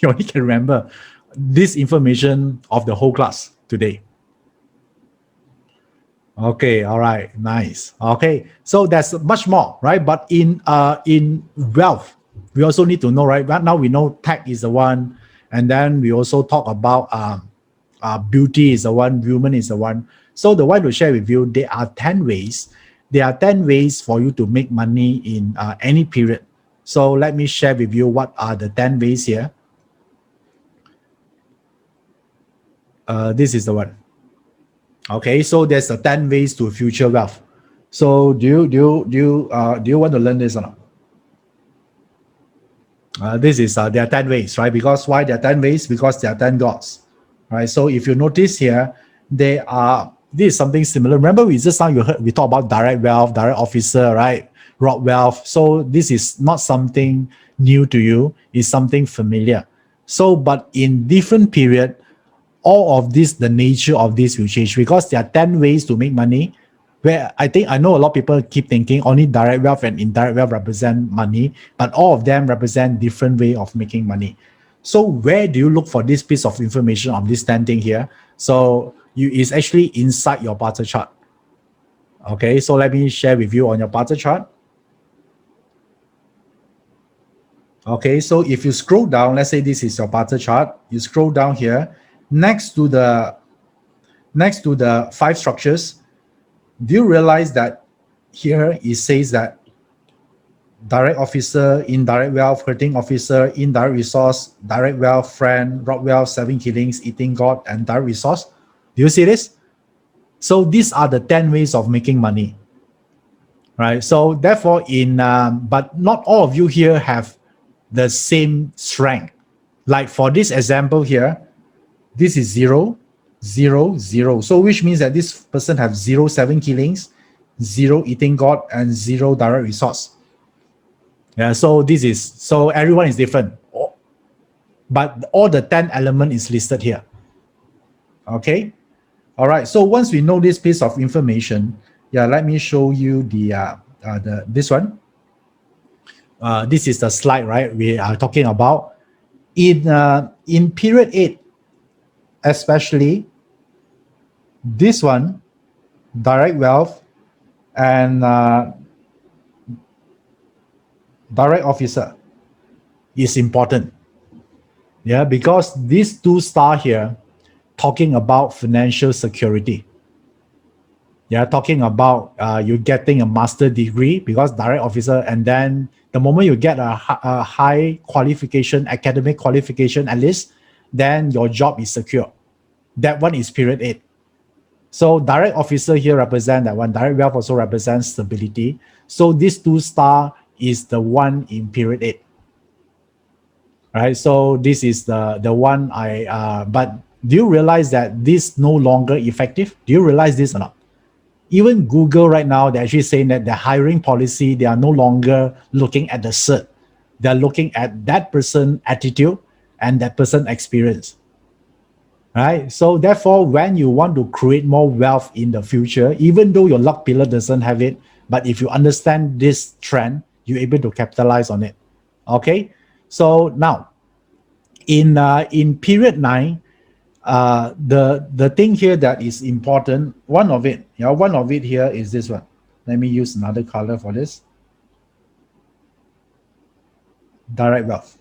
You only can remember this information of the whole class today. Okay, all right, nice. Okay, so there's much more, right? But in wealth, we also need to know, right? Right now we know tech is the one, and then we also talk about beauty is the one, women is the one. So the one to share with you, there are 10 ways. There are 10 ways for you to make money in any period. So let me share with you what are the 10 ways here. This is the one. Okay, so there's the 10 ways to future wealth. So do you want to learn this or not? This is there are 10 ways, right? Because why there are 10 ways? Because there are 10 gods, right? So if you notice here, this is something similar. Remember, we talked about direct wealth, direct officer, right? Rock wealth. So this is not something new to you. It's something familiar. So, but in different period, all of this, the nature of this will change because there are 10 ways to make money. Where I know a lot of people keep thinking only direct wealth and indirect wealth represent money, but all of them represent different way of making money. So where do you look for this piece of information on this 10 thing here? So it's actually inside your bar chart. Okay, so let me share with you on your bar chart. Okay, so if you scroll down, let's say this is your bar chart, you scroll down here, next to the 5 structures, do you realize that here it says that direct officer, indirect wealth, hurting officer, indirect resource, direct wealth, friend, rock wealth, 7 killings, eating god, and direct resource? Do you see this? So these are the 10 ways of making money, right? So therefore, but not all of you here have the same strength. Like for this example here, this is 0, 0, 0. So which means that this person have 0, 7 killings, 0 eating god, and 0 direct resource. Yeah, so everyone is different. But all the 10 element is listed here. Okay. All right. So once we know this piece of information, let me show you this one. This is the slide, right? We are talking about in period 8, especially this one, direct wealth and direct officer is important. Yeah, because these 2 stars here talking about financial security. Yeah, talking about you getting a master degree because direct officer, and then the moment you get a high qualification, academic qualification at least, then your job is secure. That one is period 8. So direct officer here represent that one. Direct wealth also represents stability. So this 2 star is the one in period 8. Right. So this is the one but do you realize that this no longer effective? Do you realize this or not? Even Google right now, they're actually saying that the hiring policy, they are no longer looking at the cert. They're looking at that person attitude and that person experience. Right? So therefore, when you want to create more wealth in the future, even though your luck pillar doesn't have it, but if you understand this trend, you're able to capitalize on it. Okay? So now, in period 9, the thing here that is important, one of it here is this one. Let me use another color for this. Direct wealth.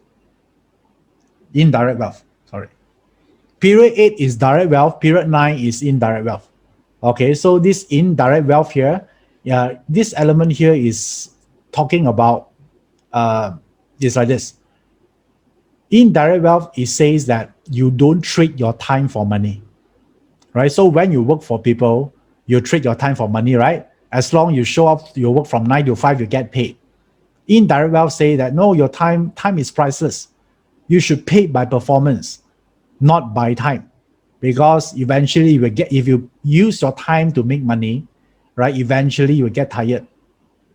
Indirect wealth, sorry. Period 8 is direct wealth, period 9 is indirect wealth. Okay, so this indirect wealth here, this element here is talking about, it's like this. Indirect wealth, it says that you don't trade your time for money, right? So when you work for people, you trade your time for money, right? As long as you show up, you work from 9 to 5, you get paid. Indirect wealth say that no, your time is priceless. You should pay by performance, not by time, because eventually you will get, if you use your time to make money, right? Eventually you will get tired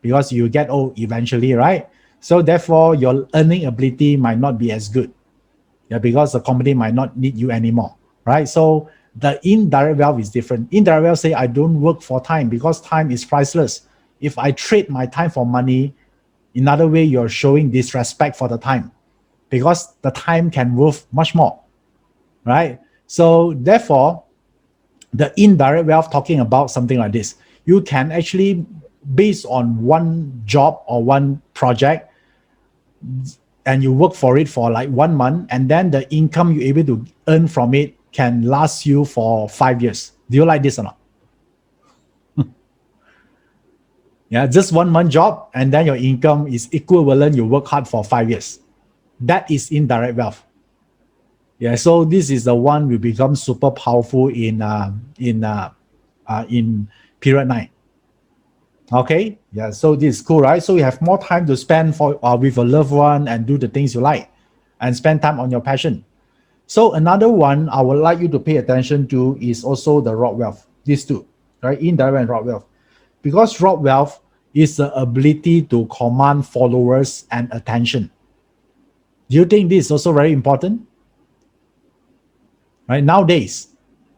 because you get old eventually, right? So therefore, your earning ability might not be as good, because the company might not need you anymore, right? So the indirect wealth is different. Indirect wealth say, I don't work for time because time is priceless. If I trade my time for money, in other way, you're showing disrespect for the time because the time can worth much more. right? So therefore, the indirect wealth talking about something like this. You can actually, based on one job or one project, and you work for it for like 1 month, and then the income you're able to earn from it can last you for 5 years. Do you like this or not? Yeah, just 1 month job, and then your income is equivalent. You work hard for 5 years. That is indirect wealth. Yeah, so this is the one will become super powerful in period 9. Okay, yeah, so this is cool, right? So you have more time to spend for with a loved one and do the things you like, and spend time on your passion. So another one I would like you to pay attention to is also the raw wealth. These two, right? Indirect and raw wealth, because raw wealth is the ability to command followers and attention. Do you think this is also very important? Right nowadays,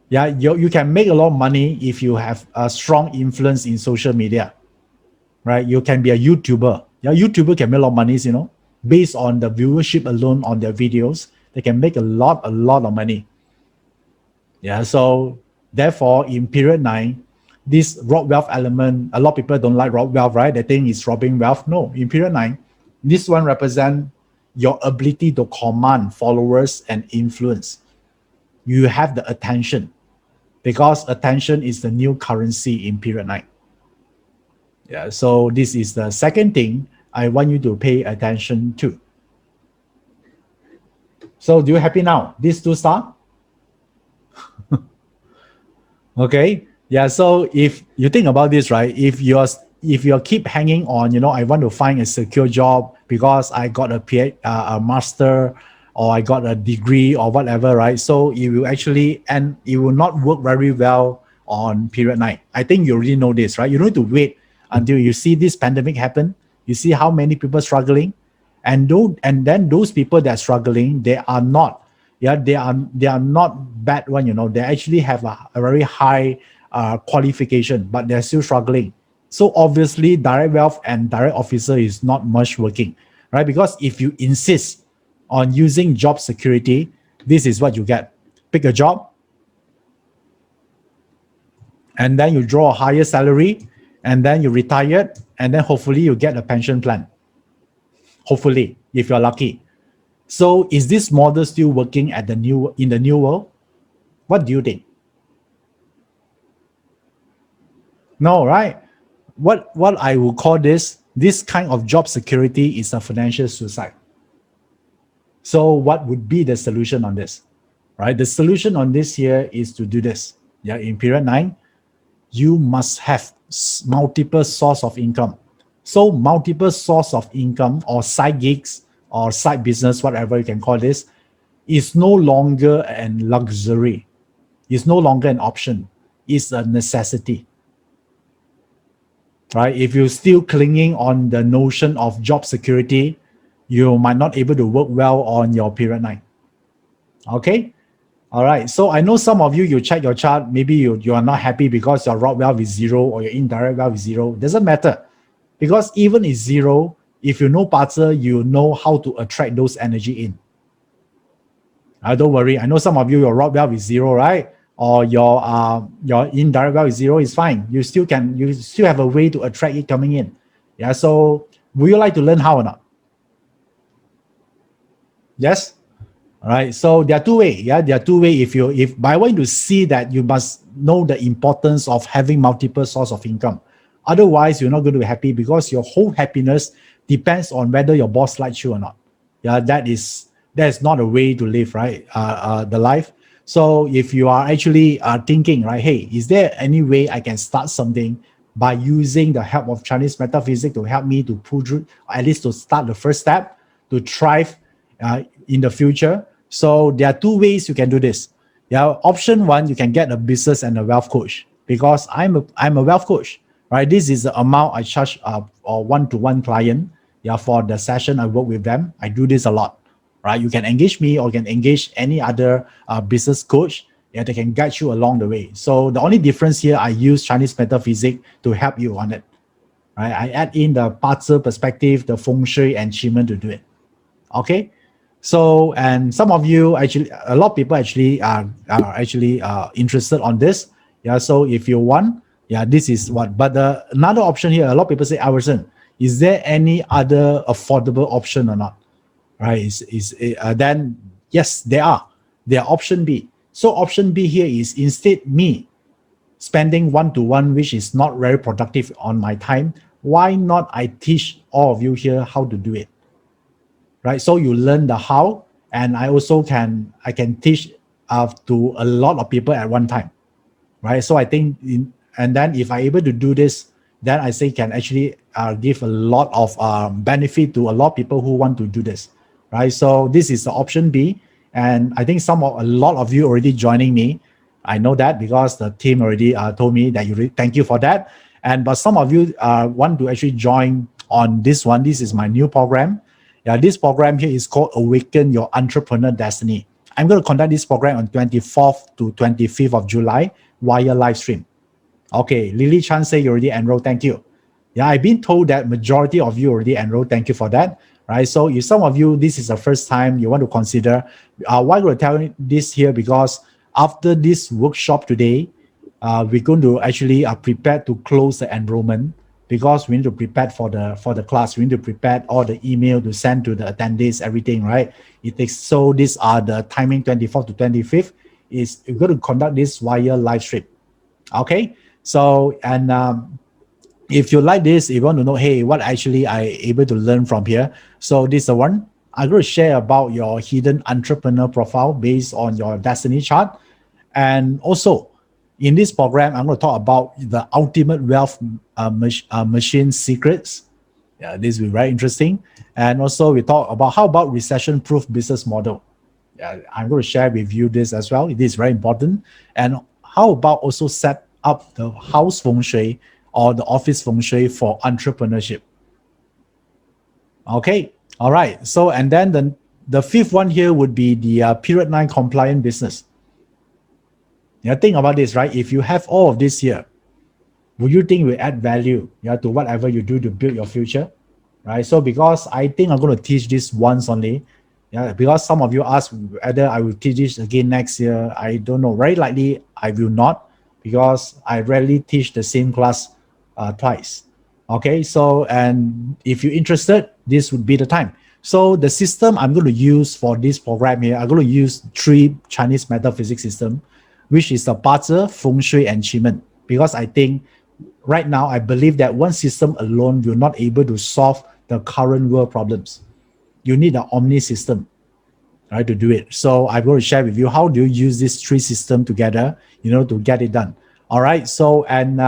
yeah, you can make a lot of money if you have a strong influence in social media, right? You can be a YouTuber. Yeah, YouTuber can make a lot of money, based on the viewership alone on their videos. They can make a lot of money. Yeah, so therefore, in period 9, this rob wealth element, a lot of people don't like rob wealth, right? They think it's robbing wealth. No, in period 9, this one represents your ability to command followers and influence. You have the attention, because attention is the new currency in period 9. Yeah, so this is the second thing I want you to pay attention to. So do you happy now? These 2 star? Okay. Yeah. So if you think about this, right? If you keep hanging on, I want to find a secure job because I got a master, or I got a degree or whatever, right? So it will actually, and it will not work very well on period 9. I think you already know this, right? You don't need to wait until you see this pandemic happen. You see how many people struggling, and then those people that are struggling, they are not bad one. They actually have a very high qualification, but they're still struggling. So obviously, direct wealth and direct officer is not much working, right? Because if you insist on using job security, this is what you get. Pick a job, and then you draw a higher salary, and then you retire, and then hopefully you get a pension plan. Hopefully, if you're lucky. So is this model still working in the new world? What do you think? No, right? What I will call this kind of job security is a financial suicide. So what would be the solution on this? Right? The solution on this here is to do this. Yeah, in period 9, you must have multiple source of income. So multiple source of income, or side gigs, or side business, whatever you can call this, is no longer a luxury. It's no longer an option. It's a necessity. Right? If you're still clinging on the notion of job security, you might not able to work well on your period 9. Okay? All right. So I know some of you check your chart. Maybe you are not happy because your raw wealth is 0 or your indirect wealth is 0. Doesn't matter. Because even if 0, if you know BaZi, you know how to attract those energy in. Don't worry. I know some of you, your raw wealth is 0, right? Or your indirect wealth is 0, is fine. You still have a way to attract it coming in. Yeah. So would you like to learn how or not? Yes. All right. So there are 2 ways. Yeah, there are 2 ways. But I want you to see that you must know the importance of having multiple source of income. Otherwise, you're not going to be happy, because your whole happiness depends on whether your boss likes you or not. Yeah, that is not a way to live, right? The life. So if you are actually thinking, right, hey, is there any way I can start something by using the help of Chinese metaphysics to help me to pull through, or at least to start the first step to thrive in the future? So there are 2 ways you can do this. Yeah, option 1, you can get a business and a wealth coach, because I'm a wealth coach, right? This is the amount I charge or one-to-one client. Yeah, for the session I work with them. I do this a lot, right? You can engage me, or you can engage any other business coach. Yeah, they can guide you along the way. So the only difference here, I use Chinese metaphysics to help you on it, right? I add in the BaZi perspective, the feng shui and qigong to do it. Okay. So, and some of you actually, a lot of people actually are actually interested on this. Yeah. So if you want, yeah, this is what. But another option here, a lot of people say, Iverson, is there any other affordable option or not? Right? Then yes, there are. There are option B. So option B here is instead me spending one-to-one, which is not very productive on my time. Why not I teach all of you here how to do it? Right? So you learn the how, and I can teach to a lot of people at one time, right? So I think, and then if I'm able to do this, then I say can actually give a lot of benefit to a lot of people who want to do this, right? So this is the option B, and I think a lot of you already joining me. I know that because the team already told me that thank you for that. But some of you want to actually join on this one. This is my new program. Yeah, this program here is called Awaken Your Entrepreneur Destiny. I'm going to conduct this program on 24th to 25th of July via live stream. Okay, Lily Chan say you already enrolled. Thank you. Yeah, I've been told that majority of you already enrolled. Thank you for that. Right. So if some of you, this is the first time you want to consider, why I'm going to tell you this here, because after this workshop today, we're going to actually prepare to close the enrollment, because we need to prepare for the class. We need to prepare all the email to send to the attendees, everything, right? It takes, so these are the timing 24th to 25th. Is we're going to conduct this via live stream. Okay. So, and if you like this, if you want to know, hey, what actually I able to learn from here. So this is the one. I'm going to share about your hidden entrepreneur profile based on your destiny chart. And also in this program, I'm going to talk about the ultimate wealth machine secrets. Yeah, this will be very interesting. And also we talk about how about recession-proof business model. Yeah, I'm going to share with you this as well. It is very important. And how about also set up the house feng shui or the office feng shui for entrepreneurship. Okay, all right. So, and then the fifth one here would be the period 9 compliant business. Yeah, think about this, right? If you have all of this here, would you think will add value, yeah, to whatever you do to build your future, right? So because I think I'm going to teach this once only, yeah, because some of you ask whether I will teach this again next year. I don't know. Very likely I will not, because I rarely teach the same class twice. Okay, so, and if you're interested, this would be the time. So the system I'm going to use for this program here, I'm going to use 3 Chinese metaphysics system, which is the BaZi, Feng Shui, and Qigong. Because I think right now, I believe that one system alone will not able to solve the current world problems. You need an omni system, right, to do it. So I'm going to share with you how do you use these 3 systems together, to get it done. All right. So, and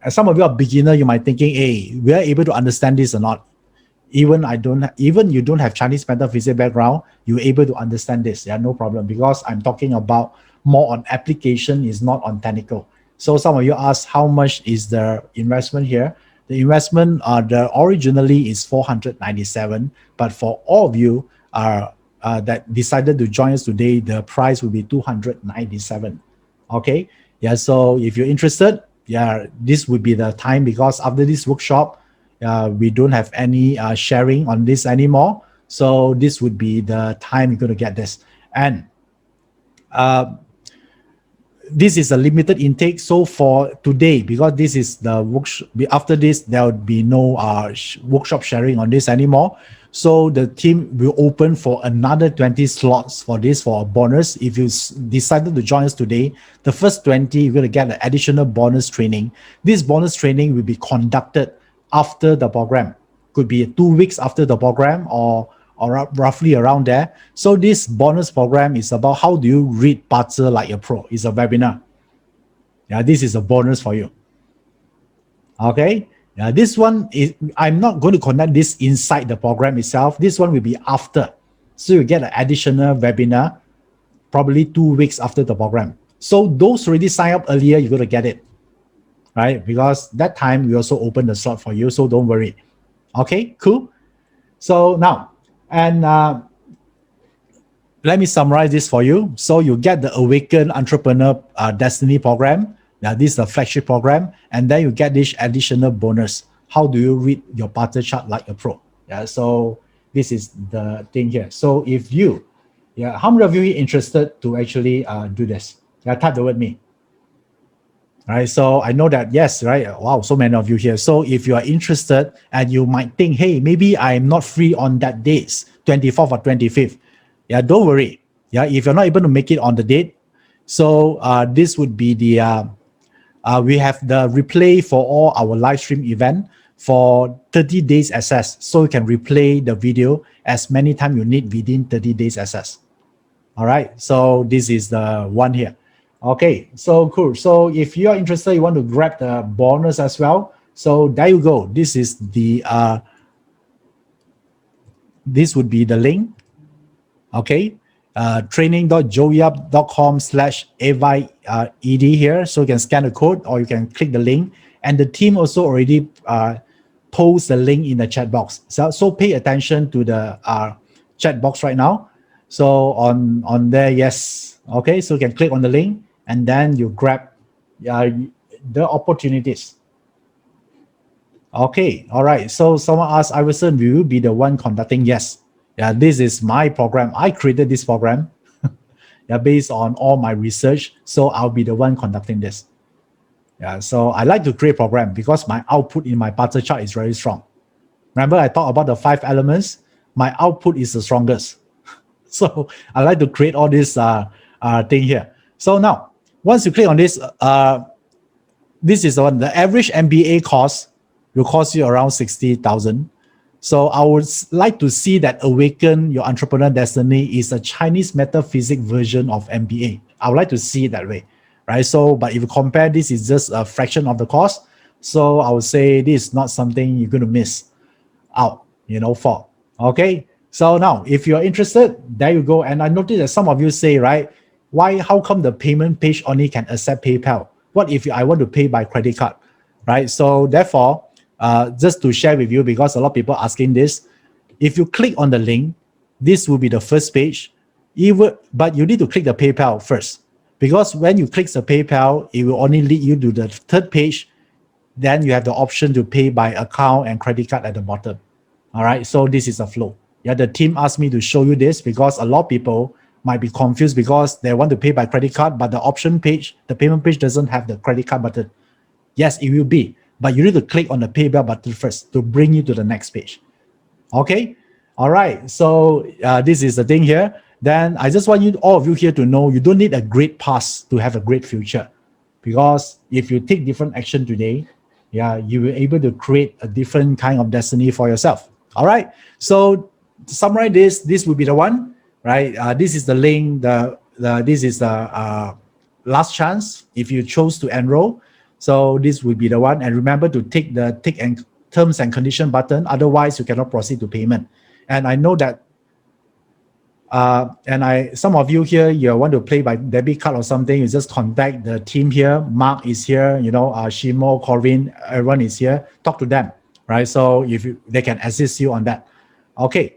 as some of you are beginner, you might thinking, hey, we are able to understand this or not. Even you don't have Chinese metaphysics background, you're able to understand this. Yeah, no problem, because I'm talking about more on application, is not on technical. So some of you ask how much is the investment here. The investment originally is 497, but for all of you that decided to join us today, the price will be 297. Okay, yeah. So if you're interested, yeah, this would be the time, because after this workshop, we don't have any sharing on this anymore. So this would be the time you're going to get this. And this is a limited intake. So for today, because this is the workshop, after this, there will be no workshop sharing on this anymore. So the team will open for another 20 slots for this, for a bonus. If you decided to join us today, the first 20, you're going to get an additional bonus training. This bonus training will be conducted after the program. Could be 2 weeks after the program, or roughly around there. So this bonus program is about how do you read BaZi like a pro. It's a webinar. Yeah, this is a bonus for you. Okay. Yeah, this one is, I'm not going to conduct this inside the program itself. This one will be after. So you get an additional webinar, probably 2 weeks after the program. So those already sign up earlier, you're going to get it, right? Because that time we also open the slot for you. So don't worry. Okay, cool. So now, and let me summarize this for you. So you get the Awaken Entrepreneur Destiny program. Now this is the flagship program, and then you get this additional bonus. How do you read your BaZi chart like a pro? Yeah. So This is the thing here. So if you, how many of you are interested to actually do this? Type the word me. Right, so I know that, yes, right, wow, so many of you here. So if you are interested and you might think, hey, maybe I'm not free on that dates, 24th or 25th, don't worry. If you're not able to make it on the date, so this would be the we have the replay for all our live stream event for 30 days access, so you can replay the video as many times you need within 30 days access. All right, so this is the one here. Okay, so cool. So if you are interested, you want to grab the bonus as well. So there you go. This is the this would be the link. Okay, training.joeyup.com/AWAKEN here. So you can scan the code or you can click the link. And the team also already post the link in the chat box. So pay attention to the chat box right now. So on there, yes. Okay, so you can click on the link and then you grab the opportunities. Okay, all right. So someone asked, Iverson, will you be the one conducting? Yes. This is my program. I created this program based on all my research. So I'll be the one conducting this. So I like to create program because my output in my butter chart is very strong. Remember I talked about the 5 elements? My output is the strongest. So I like to create all this thing here. So now, once you click on this, this is the average MBA cost will cost you around 60,000. So I would like to see that Awaken Your Entrepreneur Destiny is a Chinese metaphysics version of MBA. I would like to see it that way, right? So, but if you compare, this is just a fraction of the cost. So I would say this is not something you're going to miss out, for. Okay. So now, if you're interested, there you go. And I noticed that some of you say, right, how come the payment page only can accept PayPal? What if I want to pay by credit card, right? So therefore, just to share with you, because a lot of people are asking this, if you click on the link, this will be the first page, but you need to click the PayPal first, because when you click the PayPal, it will only lead you to the third page. Then you have the option to pay by account and credit card at the bottom. All right, so this is a flow. The team asked me to show you this because a lot of people might be confused because they want to pay by credit card, but the option page, the payment page doesn't have the credit card button. Yes, it will be, but you need to click on the PayPal button first to bring you to the next page. Okay, all right, so this is the thing here. Then I just want all of you here to know you don't need a great past to have a great future, because if you take different action today, you will be able to create a different kind of destiny for yourself. All right, so to summarize this will be the one, right? This is the link. This is the last chance if you chose to enroll. So this will be the one. And remember to tick the and terms and condition button. Otherwise, you cannot proceed to payment. And I know that some of you here, you want to pay by debit card or something, you just contact the team here. Mark is here, Shimo, Corinne, everyone is here. Talk to them, right? So they can assist you on that. Okay.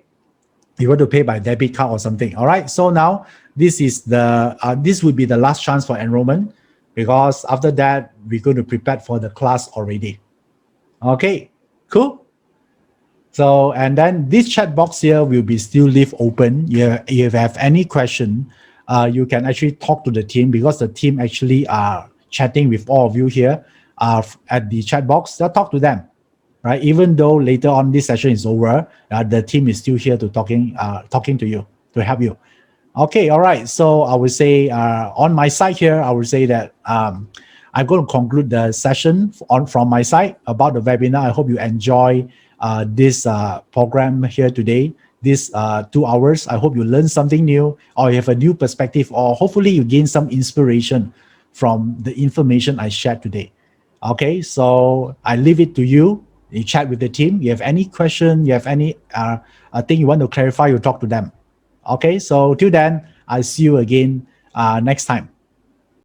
You want to pay by debit card or something. All right. So now this is this will be the last chance for enrollment, because after that we're going to prepare for the class already. Okay, cool. So, and then this chat box here will be still leave open. If you have any question, you can actually talk to the team, because the team actually are chatting with all of you here at the chat box. They'll talk to them. Right, even though later on this session is over, the team is still here to talking to you, to help you. Okay, all right. So I would say on my side here, I would say that I'm going to conclude the session from my side about the webinar. I hope you enjoy this program here today, this 2 hours. I hope you learn something new, or you have a new perspective, or hopefully you gain some inspiration from the information I shared today. Okay, so I leave it to you. You chat with the team. You have any question, you have any thing you want to clarify, you talk to them. Okay, so till then, I'll see you again next time.